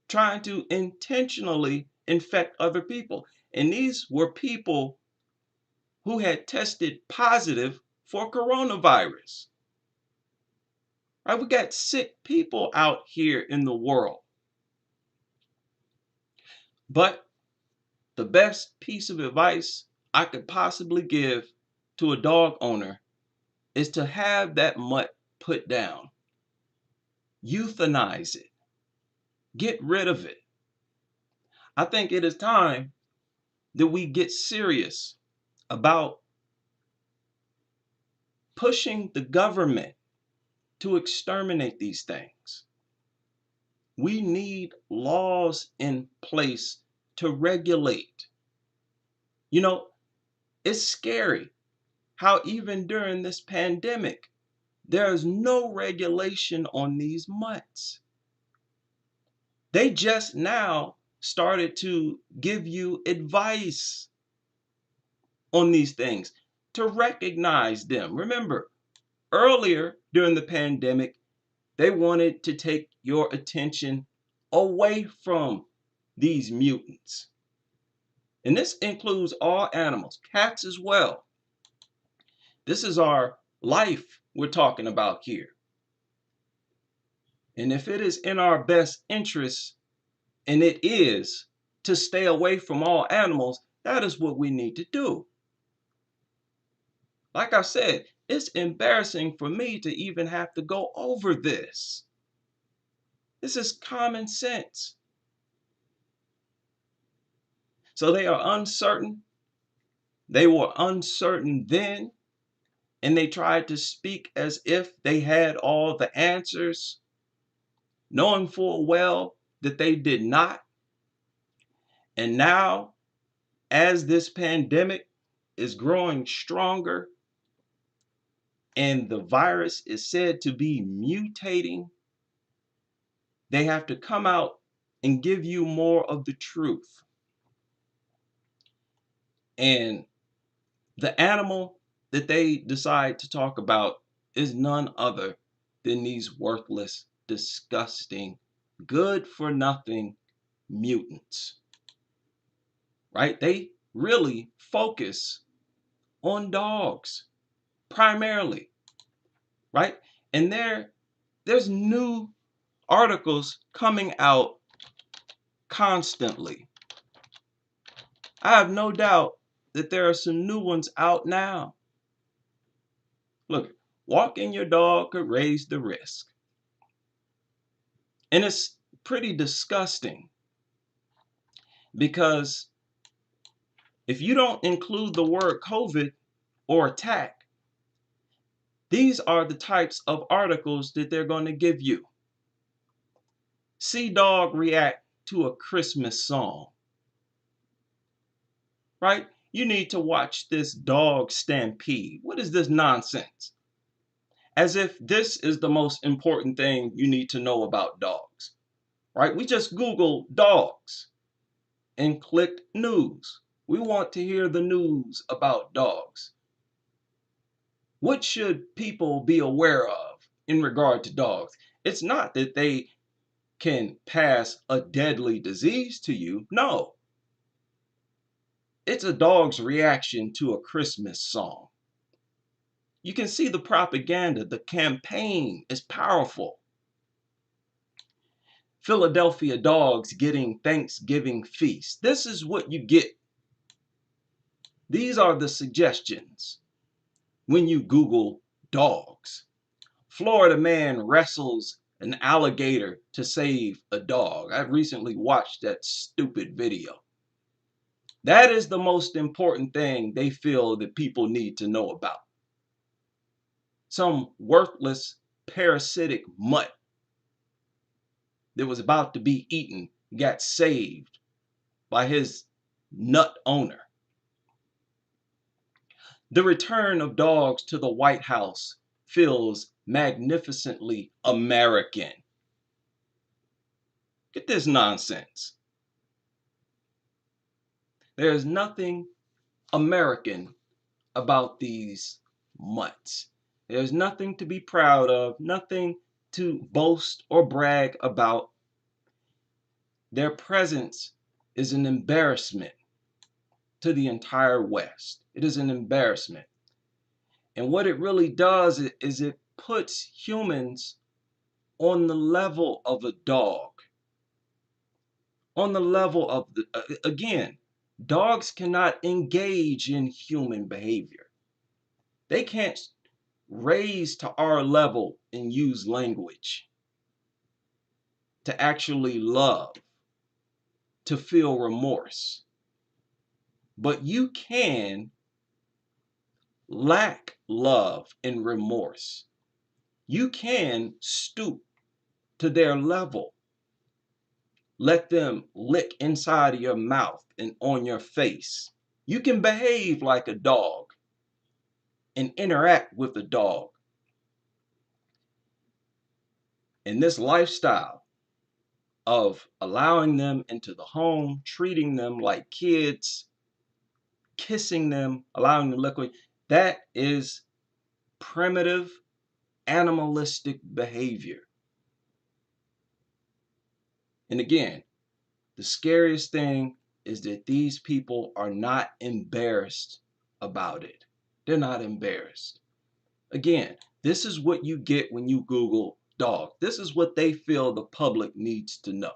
trying to intentionally infect other people. And these were people who had tested positive for coronavirus. Right? We got sick people out here in the world. But the best piece of advice I could possibly give to a dog owner is to have that mutt put down. Euthanize it. Get rid of it. I think it is time that we get serious about pushing the government to exterminate these things. We need laws in place to regulate. You know, it's scary how even during this pandemic, there's no regulation on these mutts. They just now started to give you advice on these things to recognize them. Remember, earlier during the pandemic, they wanted to take your attention away from these mutants. And this includes all animals, cats as well. This is our life we're talking about here. And if it is in our best interest, and it is, to stay away from all animals, that is what we need to do. Like I said, it's embarrassing for me to even have to go over this. This is common sense. So they are uncertain. They were uncertain then, and they tried to speak as if they had all the answers, knowing full well that they did not. And now, as this pandemic is growing stronger and the virus is said to be mutating, They have to come out and give you more of the truth. And the animal that they decide to talk about is none other than these worthless, disgusting, good-for-nothing mutants. Right? They really focus on dogs primarily. Right? And there's new articles coming out constantly. I have no doubt that there are some new ones out now. Look, walking your dog could raise the risk. And it's pretty disgusting because if you don't include the word COVID or attack, these are the types of articles that they're going to give you. See dog react to a Christmas song. Right? You need to watch this dog stampede. What is this nonsense? As if this is the most important thing you need to know about dogs. Right? We just Googled dogs and clicked news. We want to hear the news about dogs. What should people be aware of in regard to dogs? It's not that they can pass a deadly disease to you. No. It's a dog's reaction to a Christmas song. You can see the propaganda. The campaign is powerful. Philadelphia dogs getting Thanksgiving feast. This is what you get. These are the suggestions when you Google dogs. Florida man wrestles an alligator to save a dog. I've recently watched that stupid video. That is the most important thing they feel that people need to know about. Some worthless, parasitic mutt that was about to be eaten got saved by his nut owner. The return of dogs to the White House feels magnificently American. Get this nonsense. There's nothing American about these mutts. There's nothing to be proud of, nothing to boast or brag about. Their presence is an embarrassment to the entire West. It is an embarrassment. And what it really does is it puts humans on the level of a dog. On the level of again, dogs cannot engage in human behavior. They can't raise to our level and use language to actually love, to feel remorse. But you can lack love and remorse. You can stoop to their level. Let them lick inside of your mouth and on your face. You can behave like a dog and interact with a dog. And this lifestyle of allowing them into the home, treating them like kids, kissing them, allowing them to lick, that is primitive, animalistic behavior. And again, the scariest thing is that these people are not embarrassed about it. They're not embarrassed. Again, this is what you get when you Google dog. This is what they feel the public needs to know.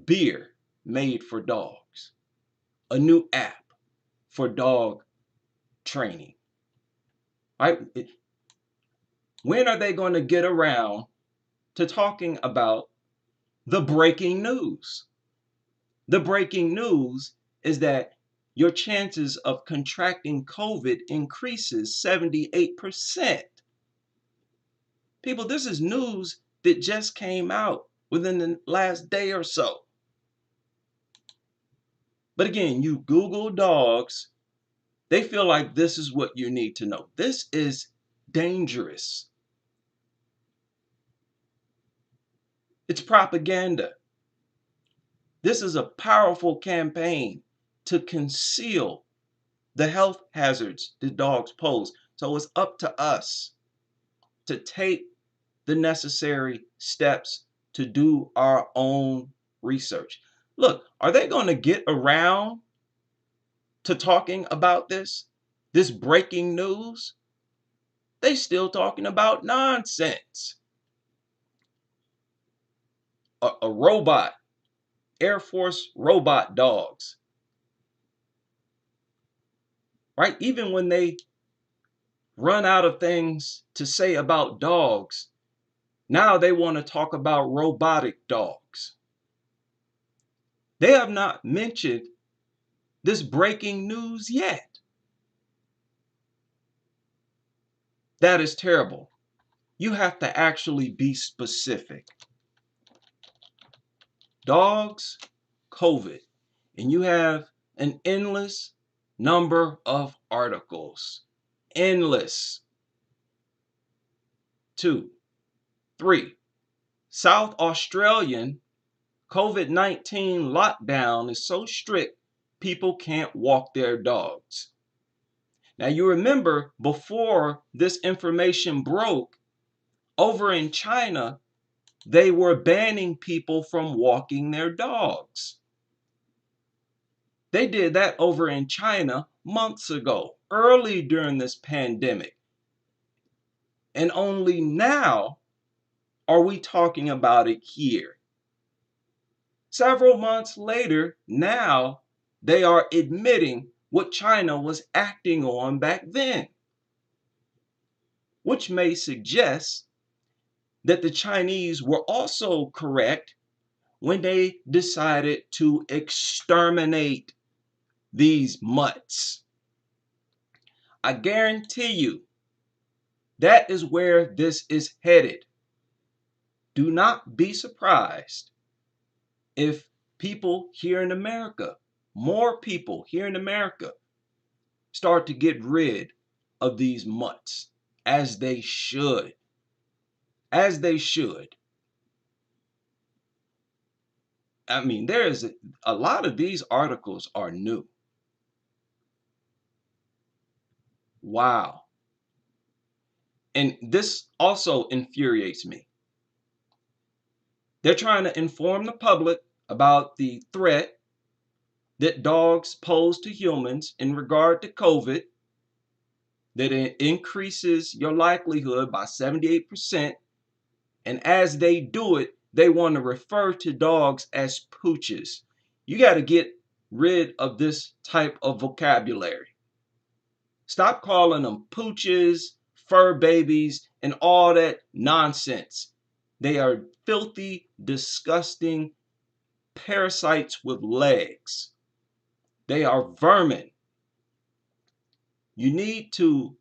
Beer made for dogs. A new app for dog training. Right? When are they going to get around to talking about the breaking news? The breaking news is that your chances of contracting COVID increases 78%. People, this is news that just came out within the last day or so. But again, you Google dogs, they feel like this is what you need to know. This is dangerous. It's propaganda. This is a powerful campaign to conceal the health hazards that dogs pose. So it's up to us to take the necessary steps to do our own research. Look, are they going to get around to talking about this breaking news? They still talking about nonsense. A robot, Air Force robot dogs, right? Even when they run out of things to say about dogs, now they want to talk about robotic dogs. They have not mentioned this breaking news yet. That is terrible. You have to actually be specific. Dogs, COVID, and you have an endless number of articles. Endless. 2, 3. South Australian COVID-19 lockdown is so strict, people can't walk their dogs. Now you remember before this information broke, over in China, they were banning people from walking their dogs. They did that over in China months ago, early during this pandemic. And only now are we talking about it here. Several months later, now they are admitting what China was acting on back then, which may suggest that the Chinese were also correct when they decided to exterminate these mutts. I guarantee you that is where this is headed. Do not be surprised if people here in America, more people here in America, start to get rid of these mutts, as they should. As they should. I mean, there is a lot of these articles are new. Wow. And this also infuriates me. They're trying to inform the public about the threat that dogs pose to humans in regard to COVID, that it increases your likelihood by 78%. And as they do it, they want to refer to dogs as pooches. You got to get rid of this type of vocabulary. Stop calling them pooches, fur babies, and all that nonsense. They are filthy, disgusting parasites with legs. They are vermin. You need to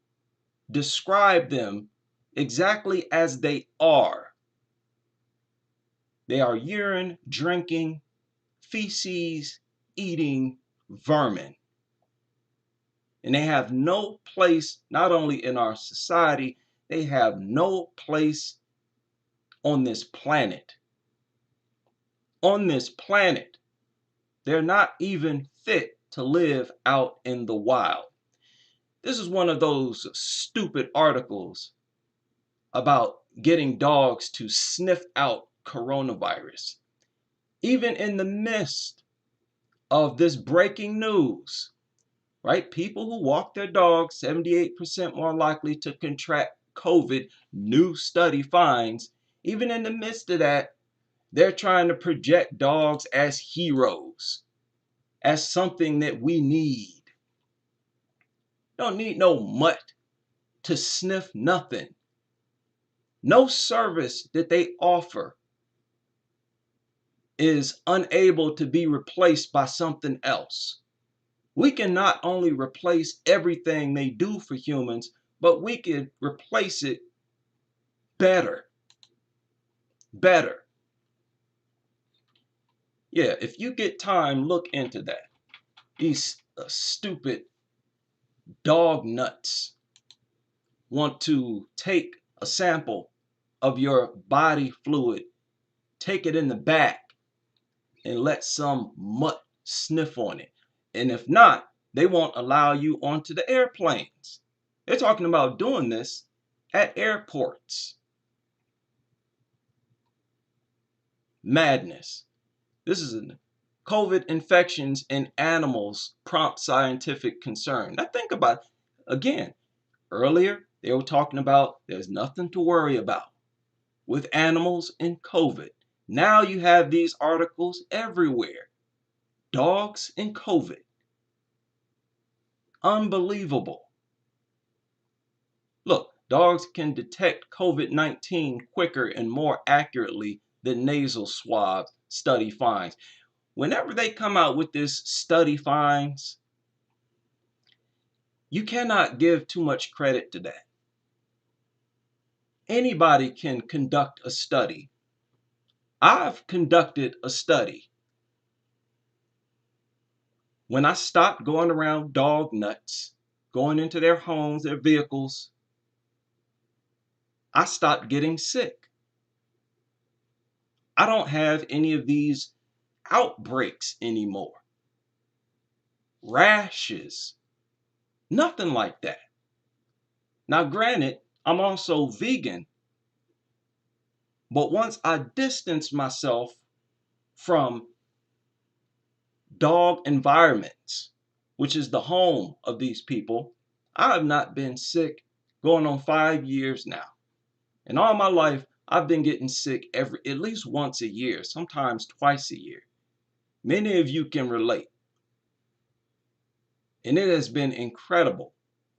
describe them exactly as they are. They are urine drinking, feces eating vermin. And they have no place, not only in our society, they have no place on this planet. On this planet. They're not even fit to live out in the wild. This is one of those stupid articles about getting dogs to sniff out coronavirus. Even in the midst of this breaking news, right? People who walk their dogs, 78% more likely to contract COVID, new study finds. Even in the midst of that, they're trying to project dogs as heroes, as something that we need. Don't need no mutt to sniff nothing. No service that they offer is unable to be replaced by something else. We can not only replace everything they do for humans, but we can replace it better. Better. Yeah, if you get time, look into that. These stupid dog nuts want to take a sample of your body fluid take it in the back and let some mutt sniff on it. And if not, they won't allow you onto the airplanes. They're talking about doing this at airports. Madness. This is a COVID infections in animals prompt scientific concern. Now think about it. Again, earlier they were talking about there's nothing to worry about with animals and COVID. Now you have these articles everywhere. Dogs and COVID. Unbelievable. Look, dogs can detect COVID-19 quicker and more accurately than nasal swabs, study finds. Whenever they come out with this study finds, you cannot give too much credit to that. Anybody can conduct a study. I've conducted a study. When I stopped going around dog nuts, going into their homes, their vehicles, I stopped getting sick. I don't have any of these outbreaks anymore. Rashes, nothing like that. Now, granted, I'm also vegan, but once I distance myself from dog environments, which is the home of these people, I have not been sick going on 5 years now. And all my life, I've been getting sick at least once a year, sometimes twice a year. Many of you can relate. And it has been incredible.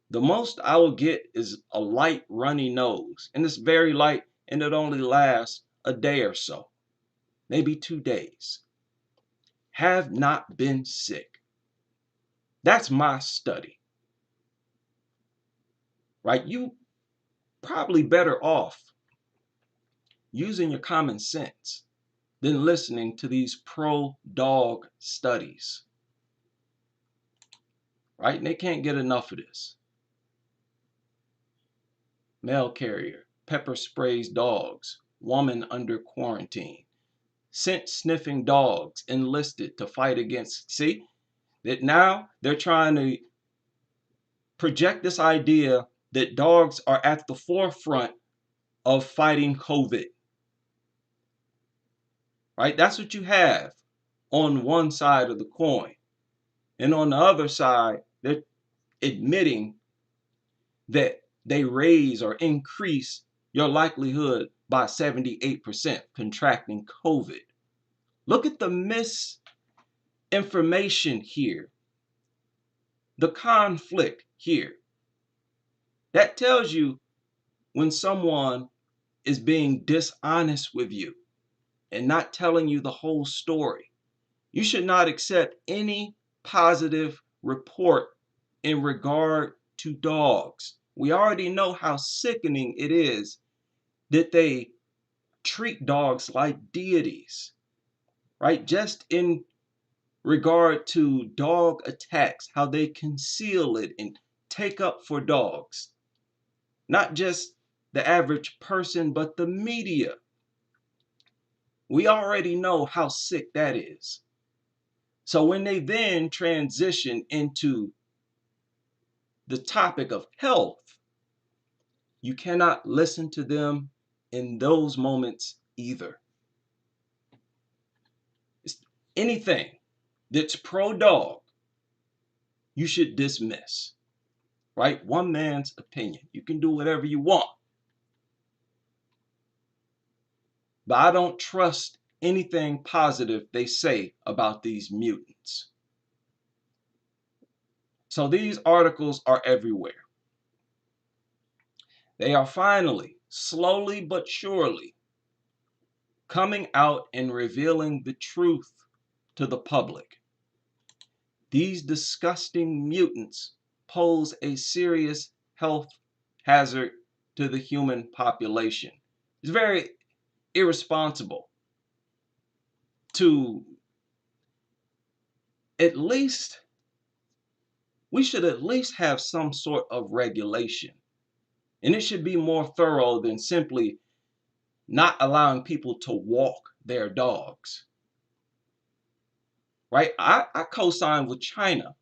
The most I will get is a light runny nose. And it's very light, and it only lasts a day or so, maybe 2 days. Have not been sick. That's my study. Right? You probably better off using your common sense than listening to these pro-dog studies. Right? And they can't get enough of this. Mail carrier, pepper sprays dogs, woman under quarantine. Scent sniffing dogs enlisted to fight against. See, that now they're trying to project this idea that dogs are at the forefront of fighting COVID. Right? That's what you have on one side of the coin. And on the other side, they're admitting that they raise or increase your likelihood by 78% contracting COVID. Look at the misinformation here. The conflict here. That tells you when someone is being dishonest with you and not telling you the whole story. You should not accept any positive report in regard to dogs. We already know how sickening it is that they treat dogs like deities, right? Just in regard to dog attacks, how they conceal it and take up for dogs. Not just the average person, but the media. We already know how sick that is. So when they then transition into the topic of health, you cannot listen to them in those moments either. Anything that's pro-dog, you should dismiss, right? One man's opinion. You can do whatever you want. But I don't trust anything positive they say about these mutants. So these articles are everywhere. They are finally, slowly but surely, coming out and revealing the truth to the public. These disgusting mutants pose a serious health hazard to the human population. It's very irresponsible to we should at least have some sort of regulation. And it should be more thorough than simply not allowing people to walk their dogs. Right? I co-sign with China.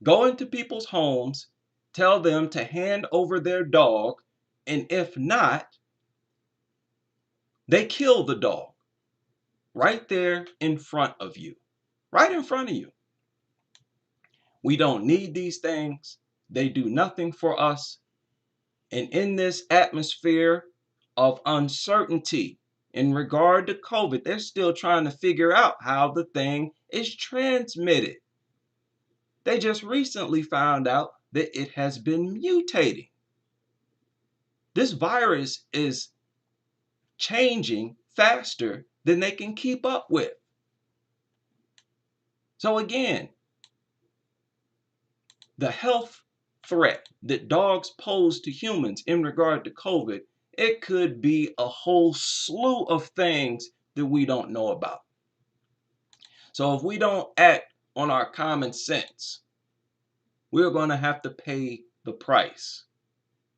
Go into people's homes, tell them to hand over their dog, and if not, they kill the dog right there in front of you. Right in front of you. We don't need these things. They do nothing for us. And in this atmosphere of uncertainty in regard to COVID, they're still trying to figure out how the thing is transmitted. They just recently found out that it has been mutating. This virus is changing faster than they can keep up with. So again, the health threat that dogs pose to humans in regard to COVID, it could be a whole slew of things that we don't know about. So if we don't act on our common sense, we're going to have to pay the price.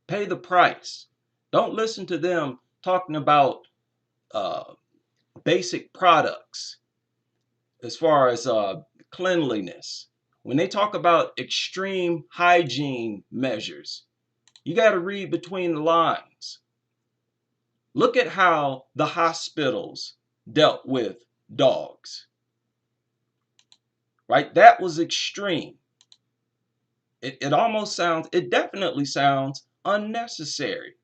Pay the price. Don't listen to them talking about basic products as far as cleanliness. When they talk about extreme hygiene measures, you got to read between the lines. Look at how the hospitals dealt with dogs. Right? That was extreme. It definitely sounds unnecessary.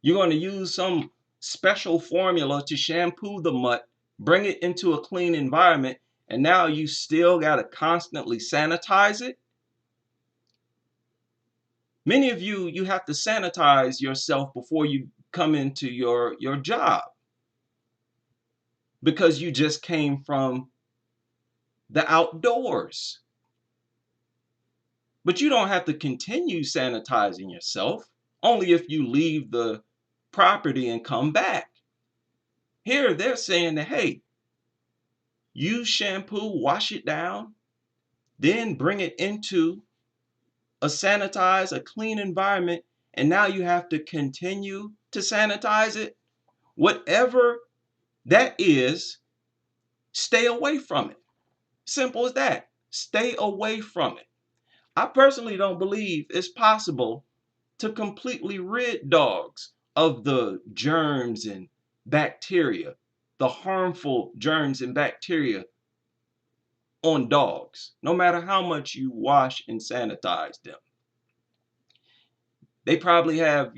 You're going to use some special formula to shampoo the mutt, bring it into a clean environment, and now you still got to constantly sanitize it. Many of you have to sanitize yourself before you come into your job because you just came from the outdoors. But you don't have to continue sanitizing yourself, only if you leave the property and come back. Here they're saying that, hey, use shampoo, wash it down, then bring it into a sanitized, a clean environment, and now you have to continue to sanitize it. Whatever that is, stay away from it. Simple as that. Stay away from it. I personally don't believe it's possible to completely rid dogs of the germs and bacteria, the harmful germs and bacteria on dogs, no matter how much you wash and sanitize them. They probably have,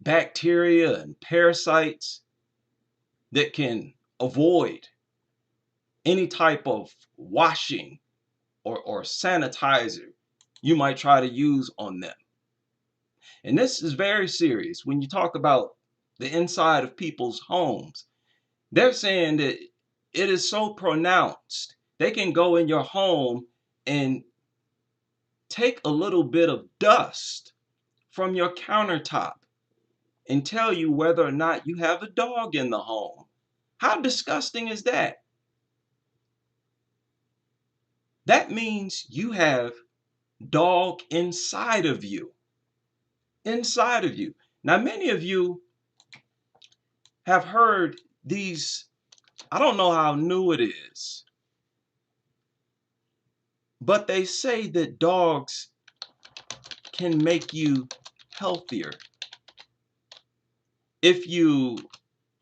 bacteria and parasites that can avoid any type of washing or sanitizer you might try to use on them. And this is very serious. When you talk about the inside of people's homes, they're saying that it is so pronounced. They can go in your home and take a little bit of dust from your countertop and tell you whether or not you have a dog in the home. How disgusting is that? That means you have dog inside of you. Inside of you. Now, many of you have heard these, I don't know how new it is, but they say that dogs can make you healthier if you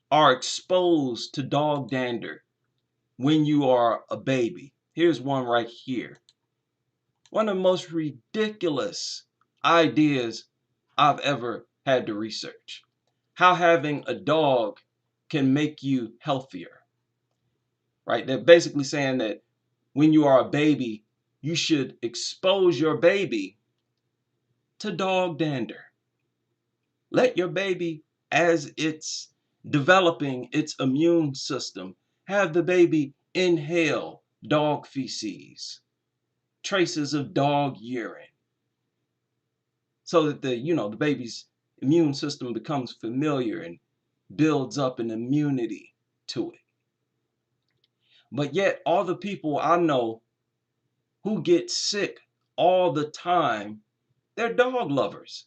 are exposed to dog dander when you are a baby. Here's one right here. One of the most ridiculous ideas I've ever had to research. How having a dog can make you healthier. Right? They're basically saying that when you are a baby, you should expose your baby to dog dander. Let your baby, as it's developing its immune system, have the baby inhale dog feces, traces of dog urine, so that the baby's immune system becomes familiar and builds up an immunity to it. But yet all the people I know who get sick all the time, they're dog lovers.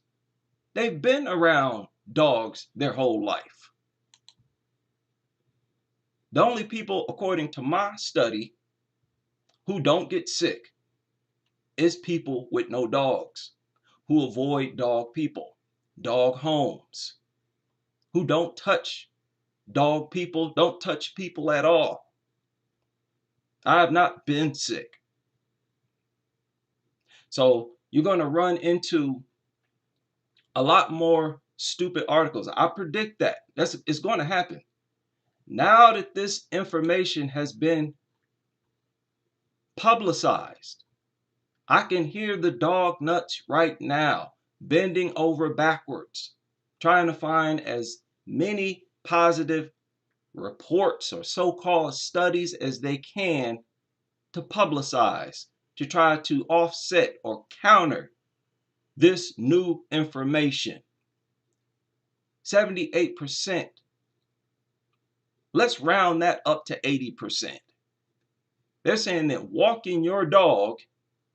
They've been around dogs their whole life. The only people, according to my study, who don't get sick is people with no dogs, who avoid dog people, dog homes, who don't touch dog people, don't touch people at all. I have not been sick. So you're going to run into a lot more stupid articles. I predict that. It's going to happen. Now that this information has been publicized, I can hear the dog nuts right now bending over backwards, trying to find as many positive reports or so-called studies as they can to publicize, to try to offset or counter this new information. 78%. Let's round that up to 80%. They're saying that walking your dog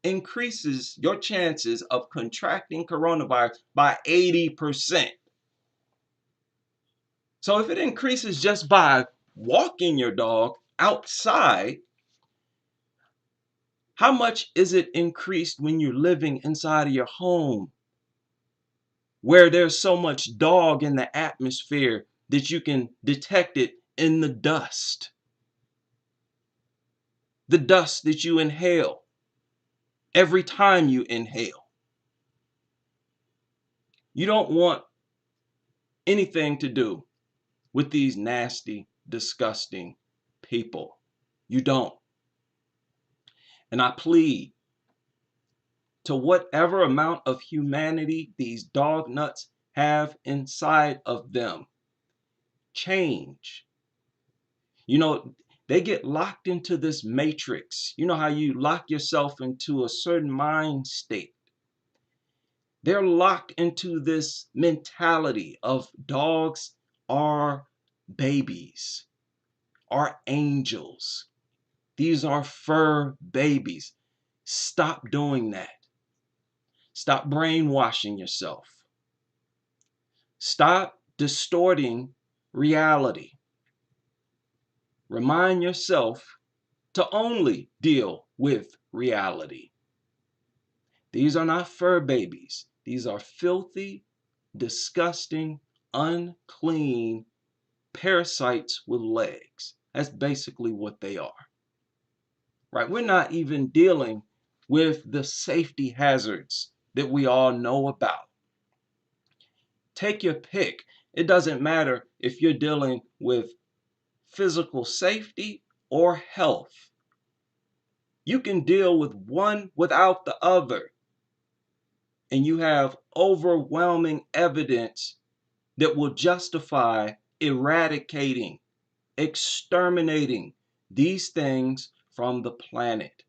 increases your chances of contracting coronavirus by 80%. So if it increases just by walking your dog outside, how much is it increased when you're living inside of your home, where there's so much dog in the atmosphere that you can detect it in the dust that you inhale every time you inhale? You don't want anything to do with these nasty, disgusting people. You don't. And I plead to whatever amount of humanity these dog nuts have inside of them, change. You know, they get locked into this matrix. You know how you lock yourself into a certain mind state. They're locked into this mentality of dogs are babies, are angels. These are fur babies. Stop doing that. Stop brainwashing yourself. Stop distorting reality. Remind yourself to only deal with reality. These are not fur babies. These are filthy, disgusting, unclean parasites with legs. That's basically what they are. Right? We're not even dealing with the safety hazards that we all know about. Take your pick. It doesn't matter if you're dealing with physical safety or health. You can deal with one without the other. And you have overwhelming evidence that will justify eradicating, exterminating these things from the planet.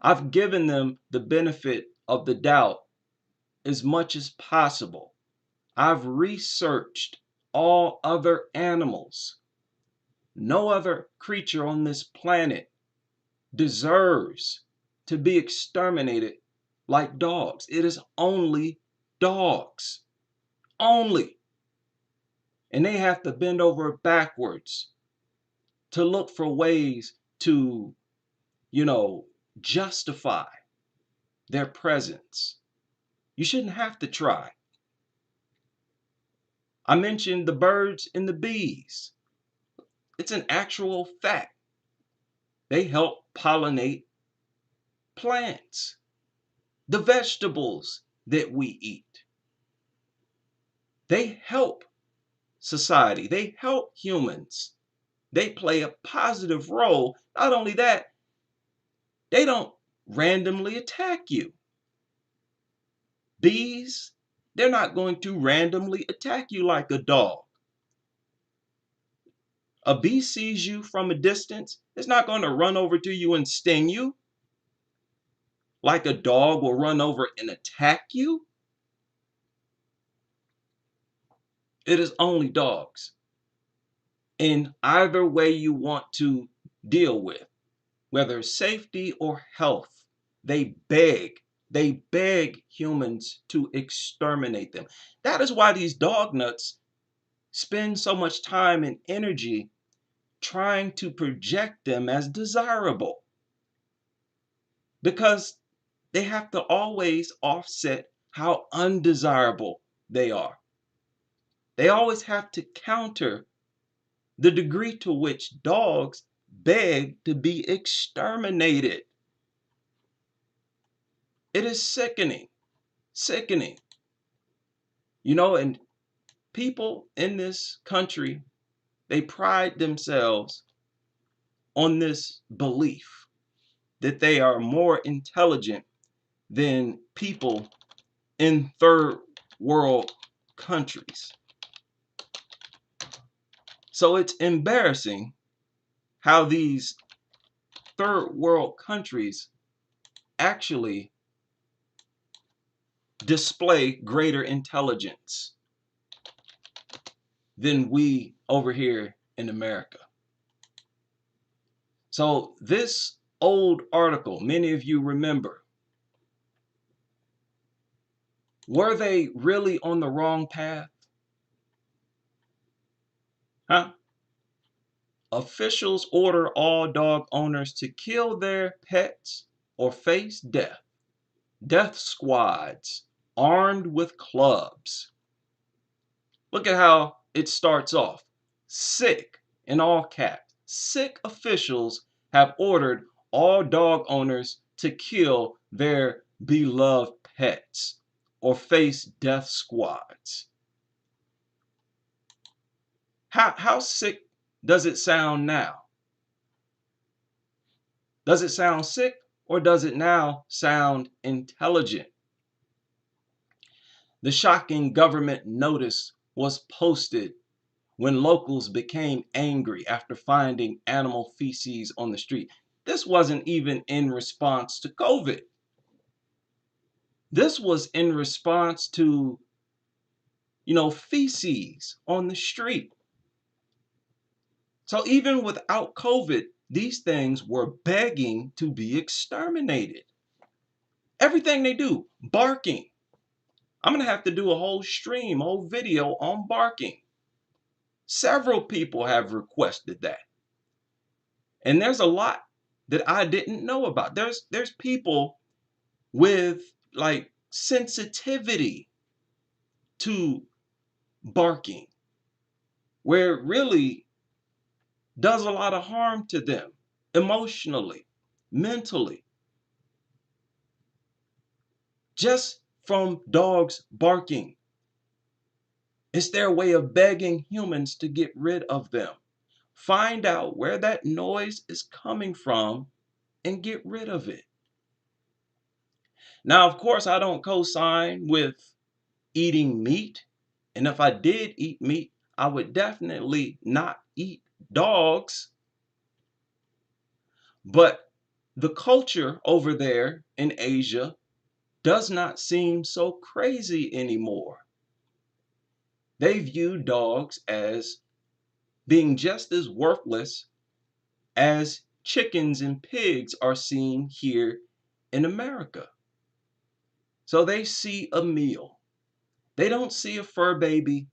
I've given them the benefit of the doubt as much as possible. I've researched all other animals. No other creature on this planet deserves to be exterminated like dogs. It is only dogs. Only. And they have to bend over backwards to look for ways to, justify their presence. You shouldn't have to try. I mentioned the birds and the bees. It's an actual fact. They help pollinate plants, the vegetables that we eat. They help society. They help humans. They play a positive role. Not only that, they don't randomly attack you. Bees, they're not going to randomly attack you like a dog. A bee sees you from a distance. It's not going to run over to you and sting you like a dog will run over and attack you. It is only dogs. In either way you want to deal with, whether safety or health, they beg humans to exterminate them. That is why these dog nuts spend so much time and energy trying to project them as desirable, because they have to always offset how undesirable they are. They always have to counter the degree to which dogs beg to be exterminated. It is sickening, sickening. You know, and people in this country, they pride themselves on this belief that they are more intelligent than people in third world countries. So it's embarrassing how these third world countries actually display greater intelligence than we over here in America. So this old article, many of you remember, were they really on the wrong path? Huh? Officials order all dog owners to kill their pets or face death. Death squads armed with clubs. Look at how it starts off. Sick, in all caps. Sick officials have ordered all dog owners to kill their beloved pets or face death squads. How sick does it sound now? Does it sound sick, or does it now sound intelligent? The shocking government notice was posted when locals became angry after finding animal feces on the street. This wasn't even in response to COVID. This was in response to, feces on the street. So even without COVID, these things were begging to be exterminated. Everything they do, barking. I'm going to have to do a whole video on barking. Several people have requested that. And there's a lot that I didn't know about. There's people with like sensitivity to barking, where it really does a lot of harm to them emotionally, mentally. Just from dogs barking. It's their way of begging humans to get rid of them. Find out where that noise is coming from and get rid of it. Now, of course, I don't co-sign with eating meat. And if I did eat meat, I would definitely not eat dogs. But the culture over there in Asia does not seem so crazy anymore. They view dogs as being just as worthless as chickens and pigs are seen here in America. So they see a meal. They don't see a fur baby.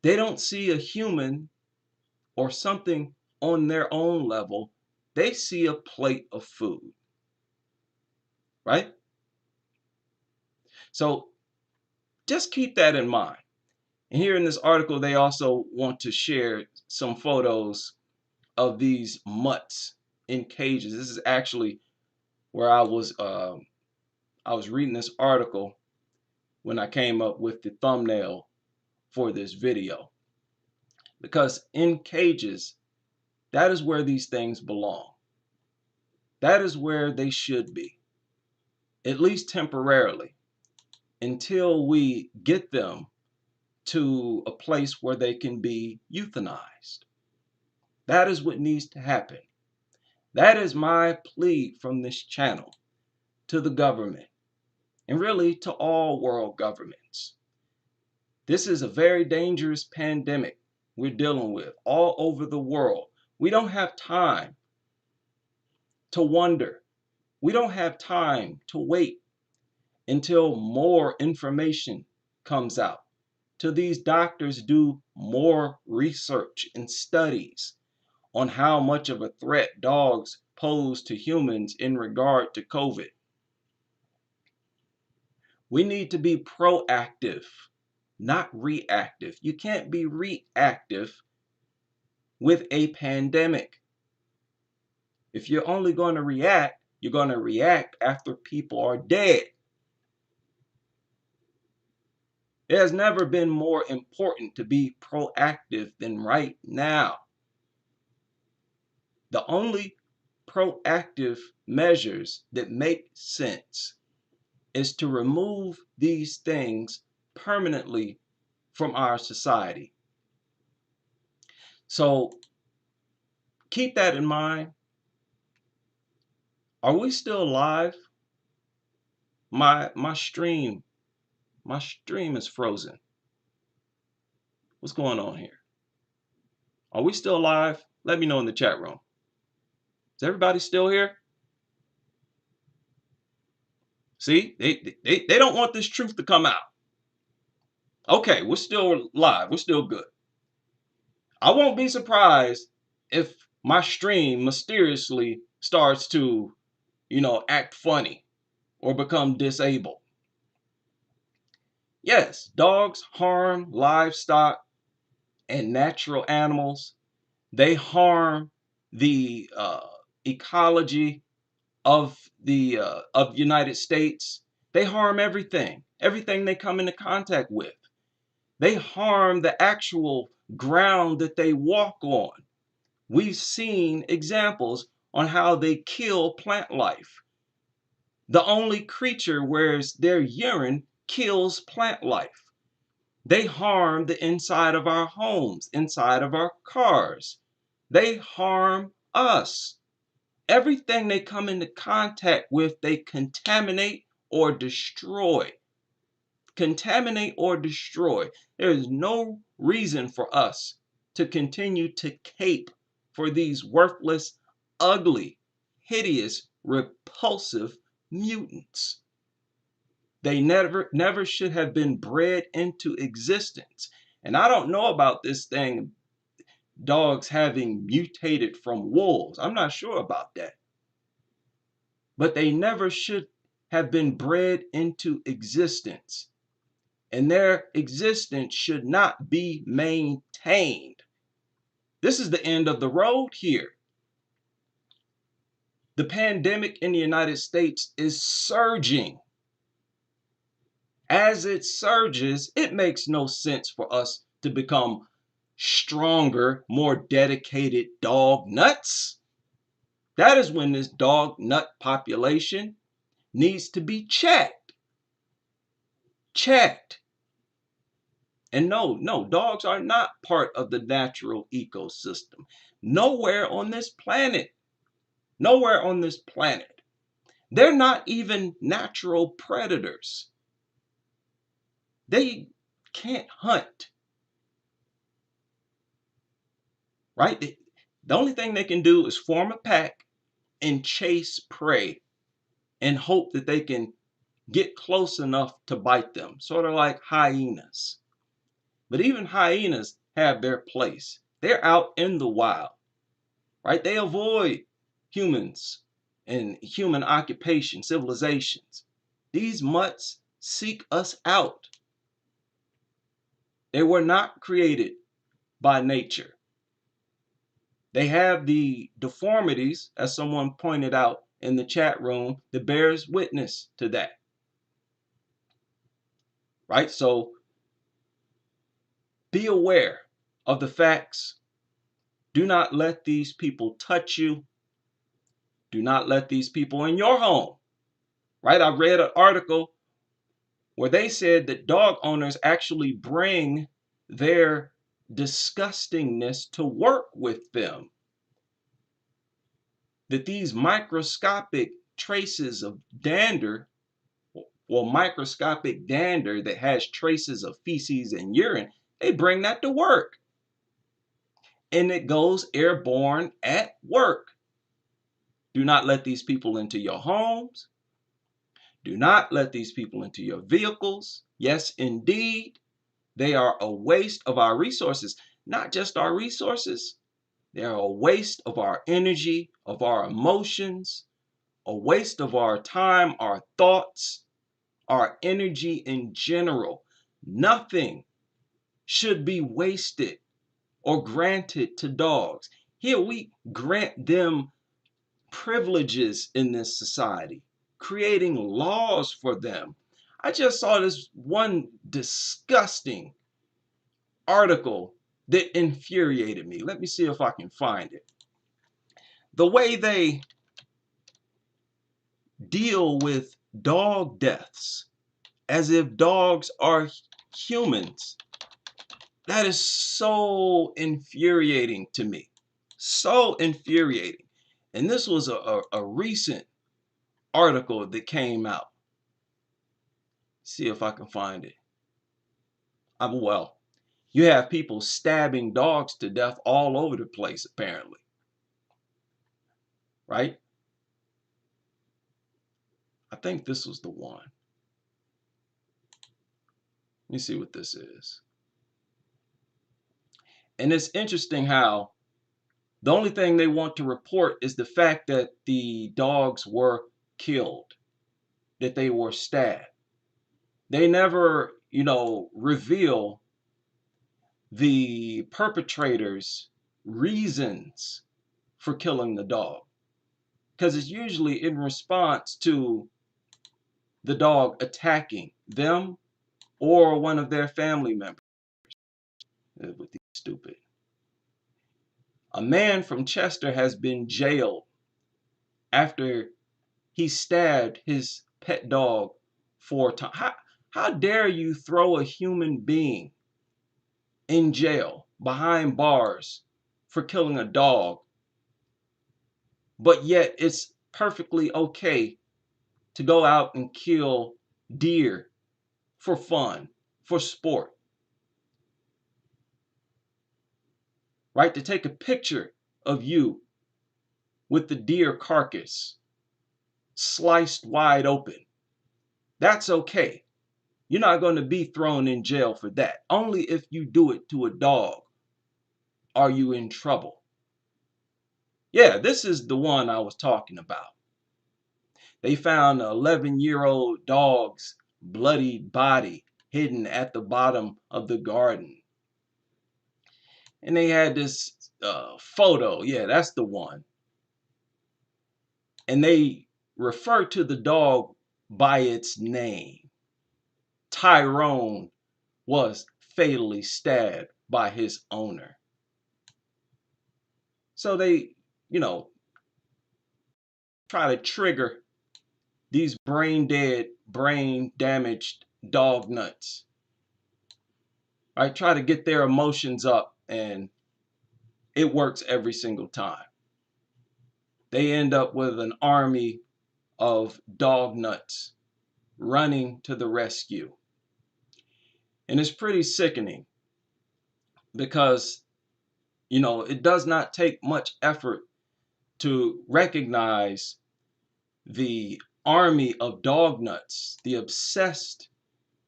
They don't see a human or something on their own level. They see a plate of food. Right? So just keep that in mind. And here in this article, they also want to share some photos of these mutts in cages. This is actually where I was reading this article when I came up with the thumbnail for this video. Because in cages, that is where these things belong. That is where they should be, at least temporarily, until we get them to a place where they can be euthanized. That is what needs to happen. That is my plea from this channel to the government, and really to all world governments. This is a very dangerous pandemic we're dealing with all over the world. We don't have time to wonder. We don't have time to wait until more information comes out till these doctors do more research and studies on how much of a threat dogs pose to humans in regard to COVID. We need to be proactive, not reactive. You can't be reactive with a pandemic. If you're only going to react, you're going to react after people are dead. It has never been more important to be proactive than right now. The only proactive measures that make sense is to remove these things permanently from our society. So keep that in mind. Are we still live? My stream is frozen. What's going on here? Are we still live? Let me know in the chat room. Is everybody still here? See, they don't want this truth to come out. Okay, we're still live. We're still good. I won't be surprised if my stream mysteriously starts to, act funny or become disabled. Yes, dogs harm livestock and natural animals. They harm the ecology of the United States. They harm everything they come into contact with. They harm the actual ground that they walk on. We've seen examples on how they kill plant life. The only creature where their urine kills plant life. They harm the inside of our homes, inside of our cars. They harm us. Everything they come into contact with, they contaminate or destroy. Contaminate or destroy. There is no reason for us to continue to cape for these worthless, ugly, hideous, repulsive mutants. They never should have been bred into existence. And I don't know about this thing, dogs having mutated from wolves. I'm not sure about that. But they never should have been bred into existence. And their existence should not be maintained. This is the end of the road here. The pandemic in the United States is surging. As it surges, it makes no sense for us to become stronger, more dedicated dog nuts. That is when this dog nut population needs to be checked. Checked. And no, dogs are not part of the natural ecosystem. Nowhere on this planet. Nowhere on this planet. They're not even natural predators. They can't hunt. Right? The only thing they can do is form a pack and chase prey and hope that they can get close enough to bite them. Sort of like hyenas. But even hyenas have their place. They're out in the wild. Right? They avoid humans and human occupation, civilizations. These mutts seek us out. They were not created by nature. They have the deformities, as someone pointed out in the chat room, that bears witness to that. Right? So be aware of the facts. Do not let these people touch you. Do not let these people in your home. Right? I read an article where they said that dog owners actually bring their disgustingness to work with them. That these microscopic traces of dander, or microscopic dander that has traces of feces and urine, they bring that to work. And it goes airborne at work. Do not let these people into your homes. Do not let these people into your vehicles. Yes, indeed. They are a waste of our resources, not just our resources. They are a waste of our energy, of our emotions, a waste of our time, our thoughts, our energy in general. Nothing should be wasted or granted to dogs. Here we grant them privileges in this society, creating laws for them. I just saw this one disgusting article that infuriated me. Let me see if I can find it. The way they deal with dog deaths as if dogs are humans. That is so infuriating to me. So infuriating. And this was a recent article that came out. See if I can find it. Well, you have people stabbing dogs to death all over the place, apparently. Right? I think this was the one. Let me see what this is. And it's interesting how the only thing they want to report is the fact that the dogs were killed, that they were stabbed. They never, reveal the perpetrator's reasons for killing the dog, because it's usually in response to the dog attacking them or one of their family members. With these stupid. A man from Chester has been jailed after he stabbed his pet dog 4 times. How dare you throw a human being in jail behind bars for killing a dog, but yet it's perfectly okay to go out and kill deer for fun, for sport. Right? To take a picture of you with the deer carcass sliced wide open. That's okay. You're not going to be thrown in jail for that. Only if you do it to a dog are you in trouble. Yeah, this is the one I was talking about. They found an 11-year-old dog's bloodied body hidden at the bottom of the garden. And they had this photo. Yeah, that's the one. And they refer to the dog by its name. Tyrone was fatally stabbed by his owner. So they, try to trigger these brain dead, brain damaged dog nuts. Right? Try to get their emotions up, and it works every single time. They end up with an army of dog nuts running to the rescue. And it's pretty sickening because, it does not take much effort to recognize the army of dog nuts, the obsessed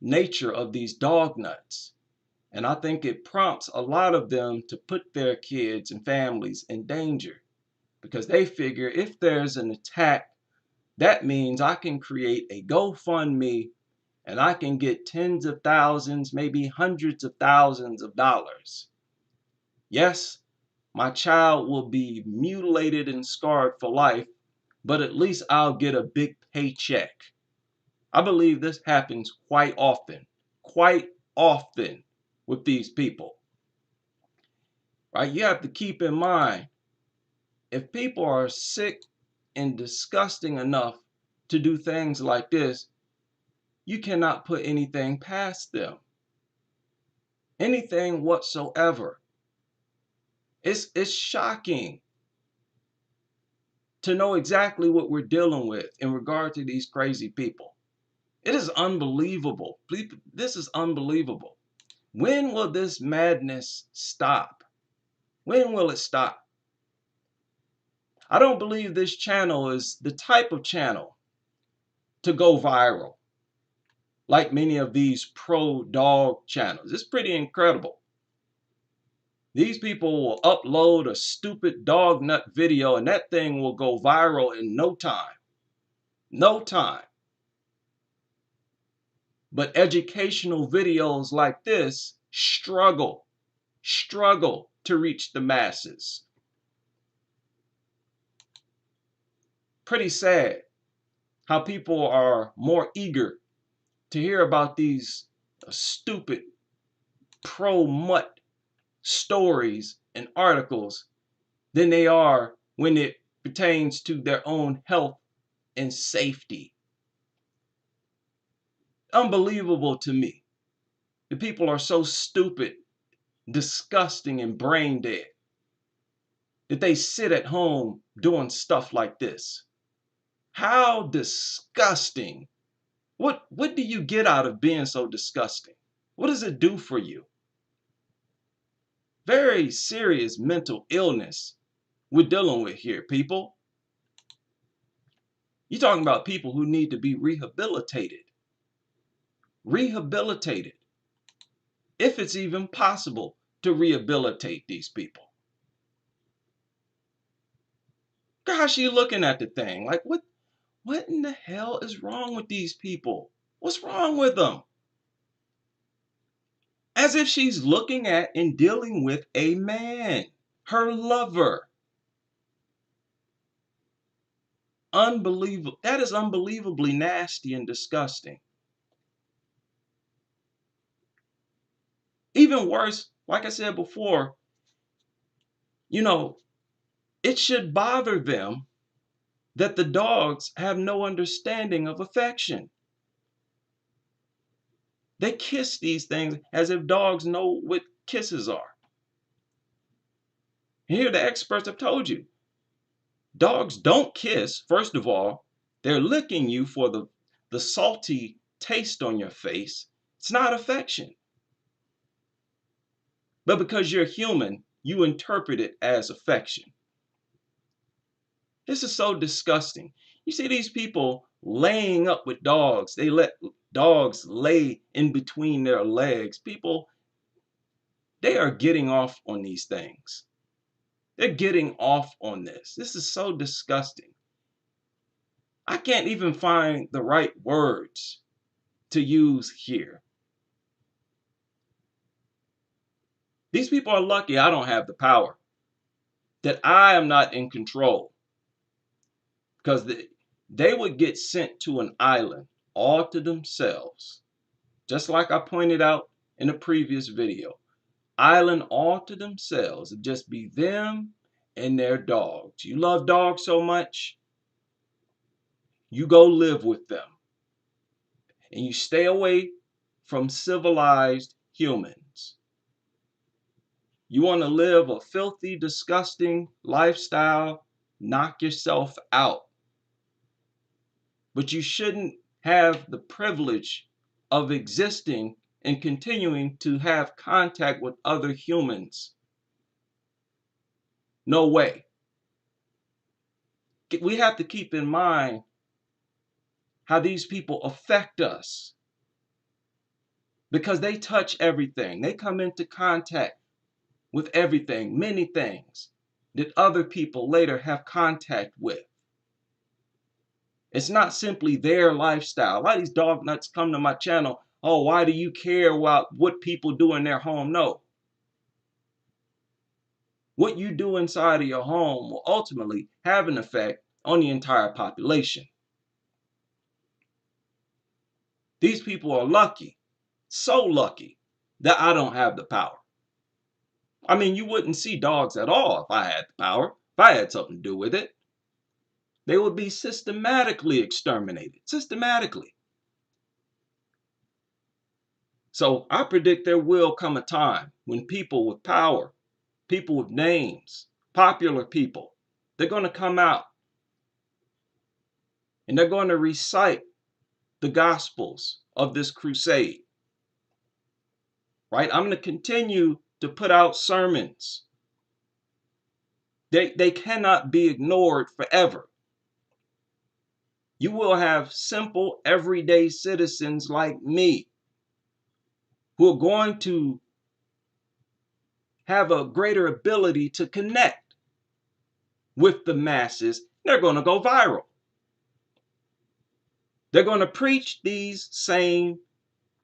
nature of these dog nuts. And I think it prompts a lot of them to put their kids and families in danger because they figure if there's an attack, that means I can create a GoFundMe and I can get tens of thousands, maybe hundreds of thousands of dollars. Yes, my child will be mutilated and scarred for life, but at least I'll get a big paycheck. I believe this happens quite often with these people. Right? You have to keep in mind, if people are sick and disgusting enough to do things like this, you cannot put anything past them. Anything whatsoever. It's shocking to know exactly what we're dealing with in regard to these crazy people. It is unbelievable. This is unbelievable. When will this madness stop? When will it stop? I don't believe this channel is the type of channel to go viral. like many of these pro-dog channels. It's pretty incredible. These people will upload a stupid dog nut video and that thing will go viral in no time. No time. But educational videos like this struggle to reach the masses. Pretty sad how people are more eager to hear about these stupid pro-mutt stories and articles than they are when it pertains to their own health and safety. Unbelievable to me. The people are so stupid, disgusting, and brain dead that they sit at home doing stuff like this. How disgusting. What do you get out of being so disgusting? What does it do for you? Very serious mental illness we're dealing with here, people. You're talking about people who need to be rehabilitated. Rehabilitated. If it's even possible to rehabilitate these people. Gosh, you're looking at the thing like, what in the hell is wrong with these people? What's wrong with them? As if she's looking at and dealing with a man, her lover. Unbelievable. That is unbelievably nasty and disgusting. Even worse, like I said before, you know, it should bother them that the dogs have no understanding of affection. They kiss these things as if dogs know what kisses are. Here the experts have told you, dogs don't kiss. First of all, they're licking you for the salty taste on your face. It's not affection. But because you're human, you interpret it as affection. This is so disgusting. You see these people laying up with dogs. They let dogs lay in between their legs. People, they are getting off on these things. They're getting off on this. This is so disgusting. I can't even find the right words to use here. These people are lucky I don't have the power, that I am not in control. Because they would get sent to an island all to themselves. Just like I pointed out in a previous video. Island all to themselves. It'd just be them and their dogs. You love dogs so much, you go live with them. And you stay away from civilized humans. You want to live a filthy, disgusting lifestyle, knock yourself out. But you shouldn't have the privilege of existing and continuing to have contact with other humans. No way. We have to keep in mind how these people affect us. Because they touch everything. They come into contact with everything, many things that other people later have contact with. It's not simply their lifestyle. A lot of these dog nuts come to my channel. Oh, why do you care about what people do in their home? No. What you do inside of your home will ultimately have an effect on the entire population. These people are lucky, so lucky, that I don't have the power. I mean, you wouldn't see dogs at all if I had the power, if I had something to do with it. They would be systematically exterminated, systematically. So I predict there will come a time when people with power, people with names, popular people, they're going to come out and they're going to recite the gospels of this crusade. Right? I'm going to continue to put out sermons. They cannot be ignored forever. You will have simple, everyday citizens like me who are going to have a greater ability to connect with the masses. They're going to go viral. They're going to preach these same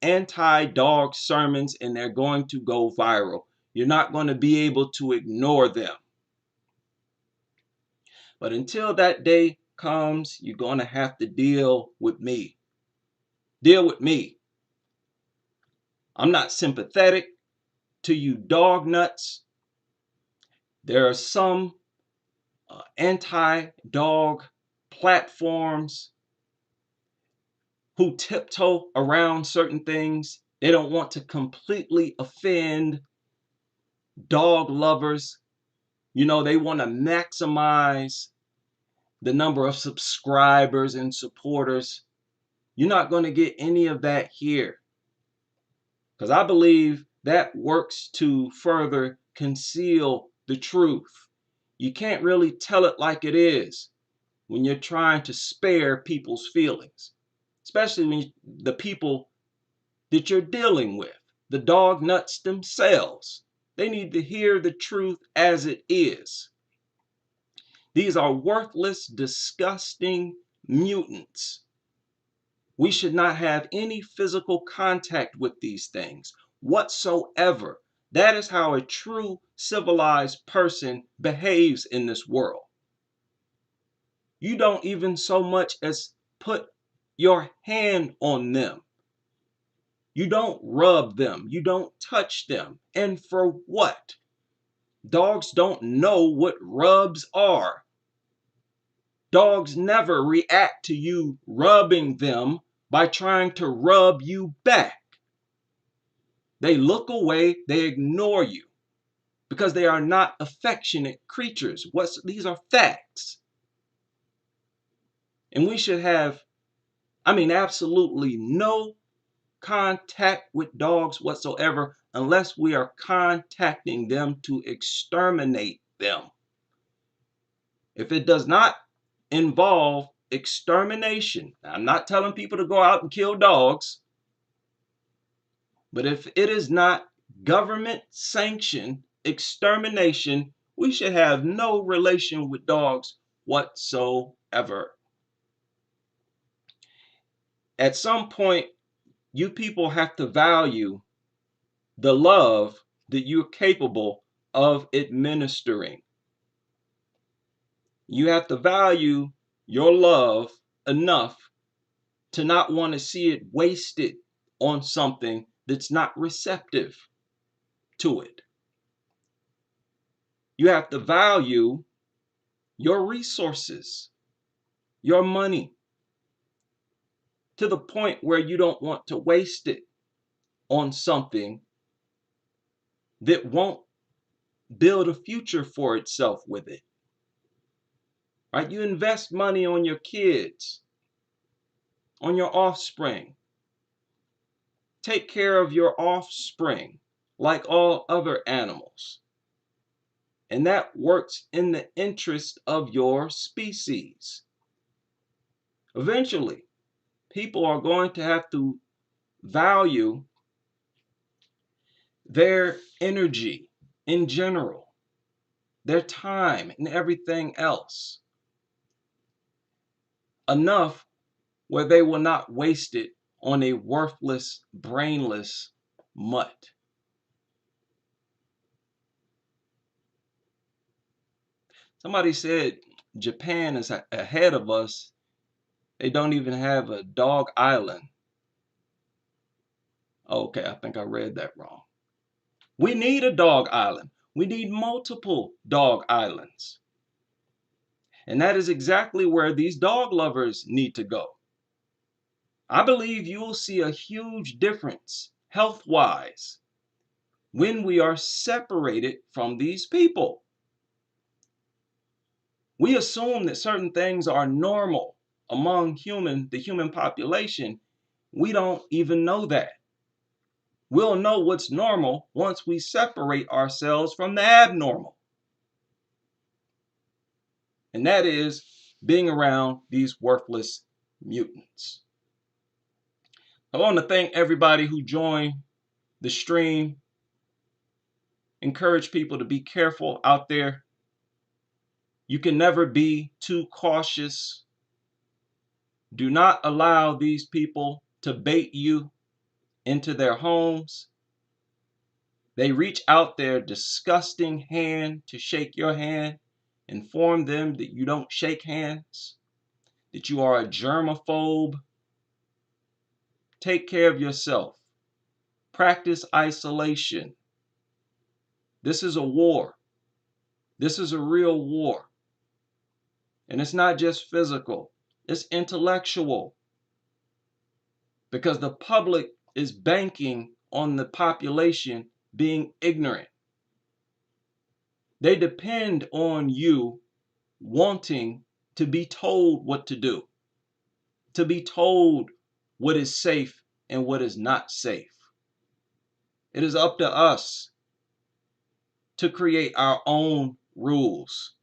anti-dog sermons and they're going to go viral. You're not going to be able to ignore them. But until that day comes, you're going to have to deal with me. Deal with me. I'm not sympathetic to you dog nuts. There are some anti-dog platforms who tiptoe around certain things. They don't want to completely offend dog lovers. You know, they want to maximize the number of subscribers and supporters. You're not going to get any of that here, because I believe that works to further conceal the truth. You can't really tell it like it is when you're trying to spare people's feelings, especially when the people that you're dealing with, the dog nuts themselves, they need to hear the truth as it is. These are worthless, disgusting mutants. We should not have any physical contact with these things whatsoever. That is how a true civilized person behaves in this world. You don't even so much as put your hand on them. You don't rub them. You don't touch them. And for what? Dogs don't know what rubs are. Dogs never react to you rubbing them by trying to rub you back. They look away, they ignore you because they are not affectionate creatures. These are facts. And we should have, absolutely no contact with dogs whatsoever unless we are contacting them to exterminate them. If it does not involve extermination, I'm not telling people to go out and kill dogs, but if it is not government sanctioned extermination, we should have no relation with dogs whatsoever. At some point, you people have to value the love that you're capable of administering. You have to value your love enough to not want to see it wasted on something that's not receptive to it. You have to value your resources, your money, to the point where you don't want to waste it on something that won't build a future for itself with it. Right? You invest money on your kids, on your offspring. Take care of your offspring like all other animals. And that works in the interest of your species. Eventually, people are going to have to value their energy in general, their time and everything else enough where they will not waste it on a worthless, brainless mutt. Somebody said Japan is ahead of us. They don't even have a dog island. Okay, I think I read that wrong. We need a dog island. We need multiple dog islands. And that is exactly where these dog lovers need to go. I believe you will see a huge difference health-wise when we are separated from these people. We assume that certain things are normal among the human population. We don't even know that. We'll know what's normal once we separate ourselves from the abnormal. And that is being around these worthless mutants. I want to thank everybody who joined the stream. Encourage people to be careful out there. You can never be too cautious. Do not allow these people to bait you into their homes. They reach out their disgusting hand to shake your hand. Inform them that you don't shake hands, that you are a germaphobe. Take care of yourself. Practice isolation. This is a war. This is a real war. And it's not just physical, it's intellectual. Because the public is banking on the population being ignorant. They depend on you wanting to be told what to do, to be told what is safe and what is not safe. It is up to us to create our own rules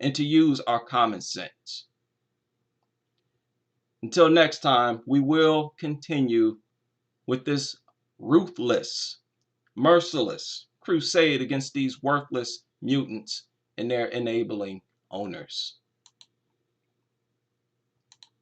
and to use our common sense. Until next time, we will continue with this ruthless, merciless crusade against these worthless mutants and their enabling owners.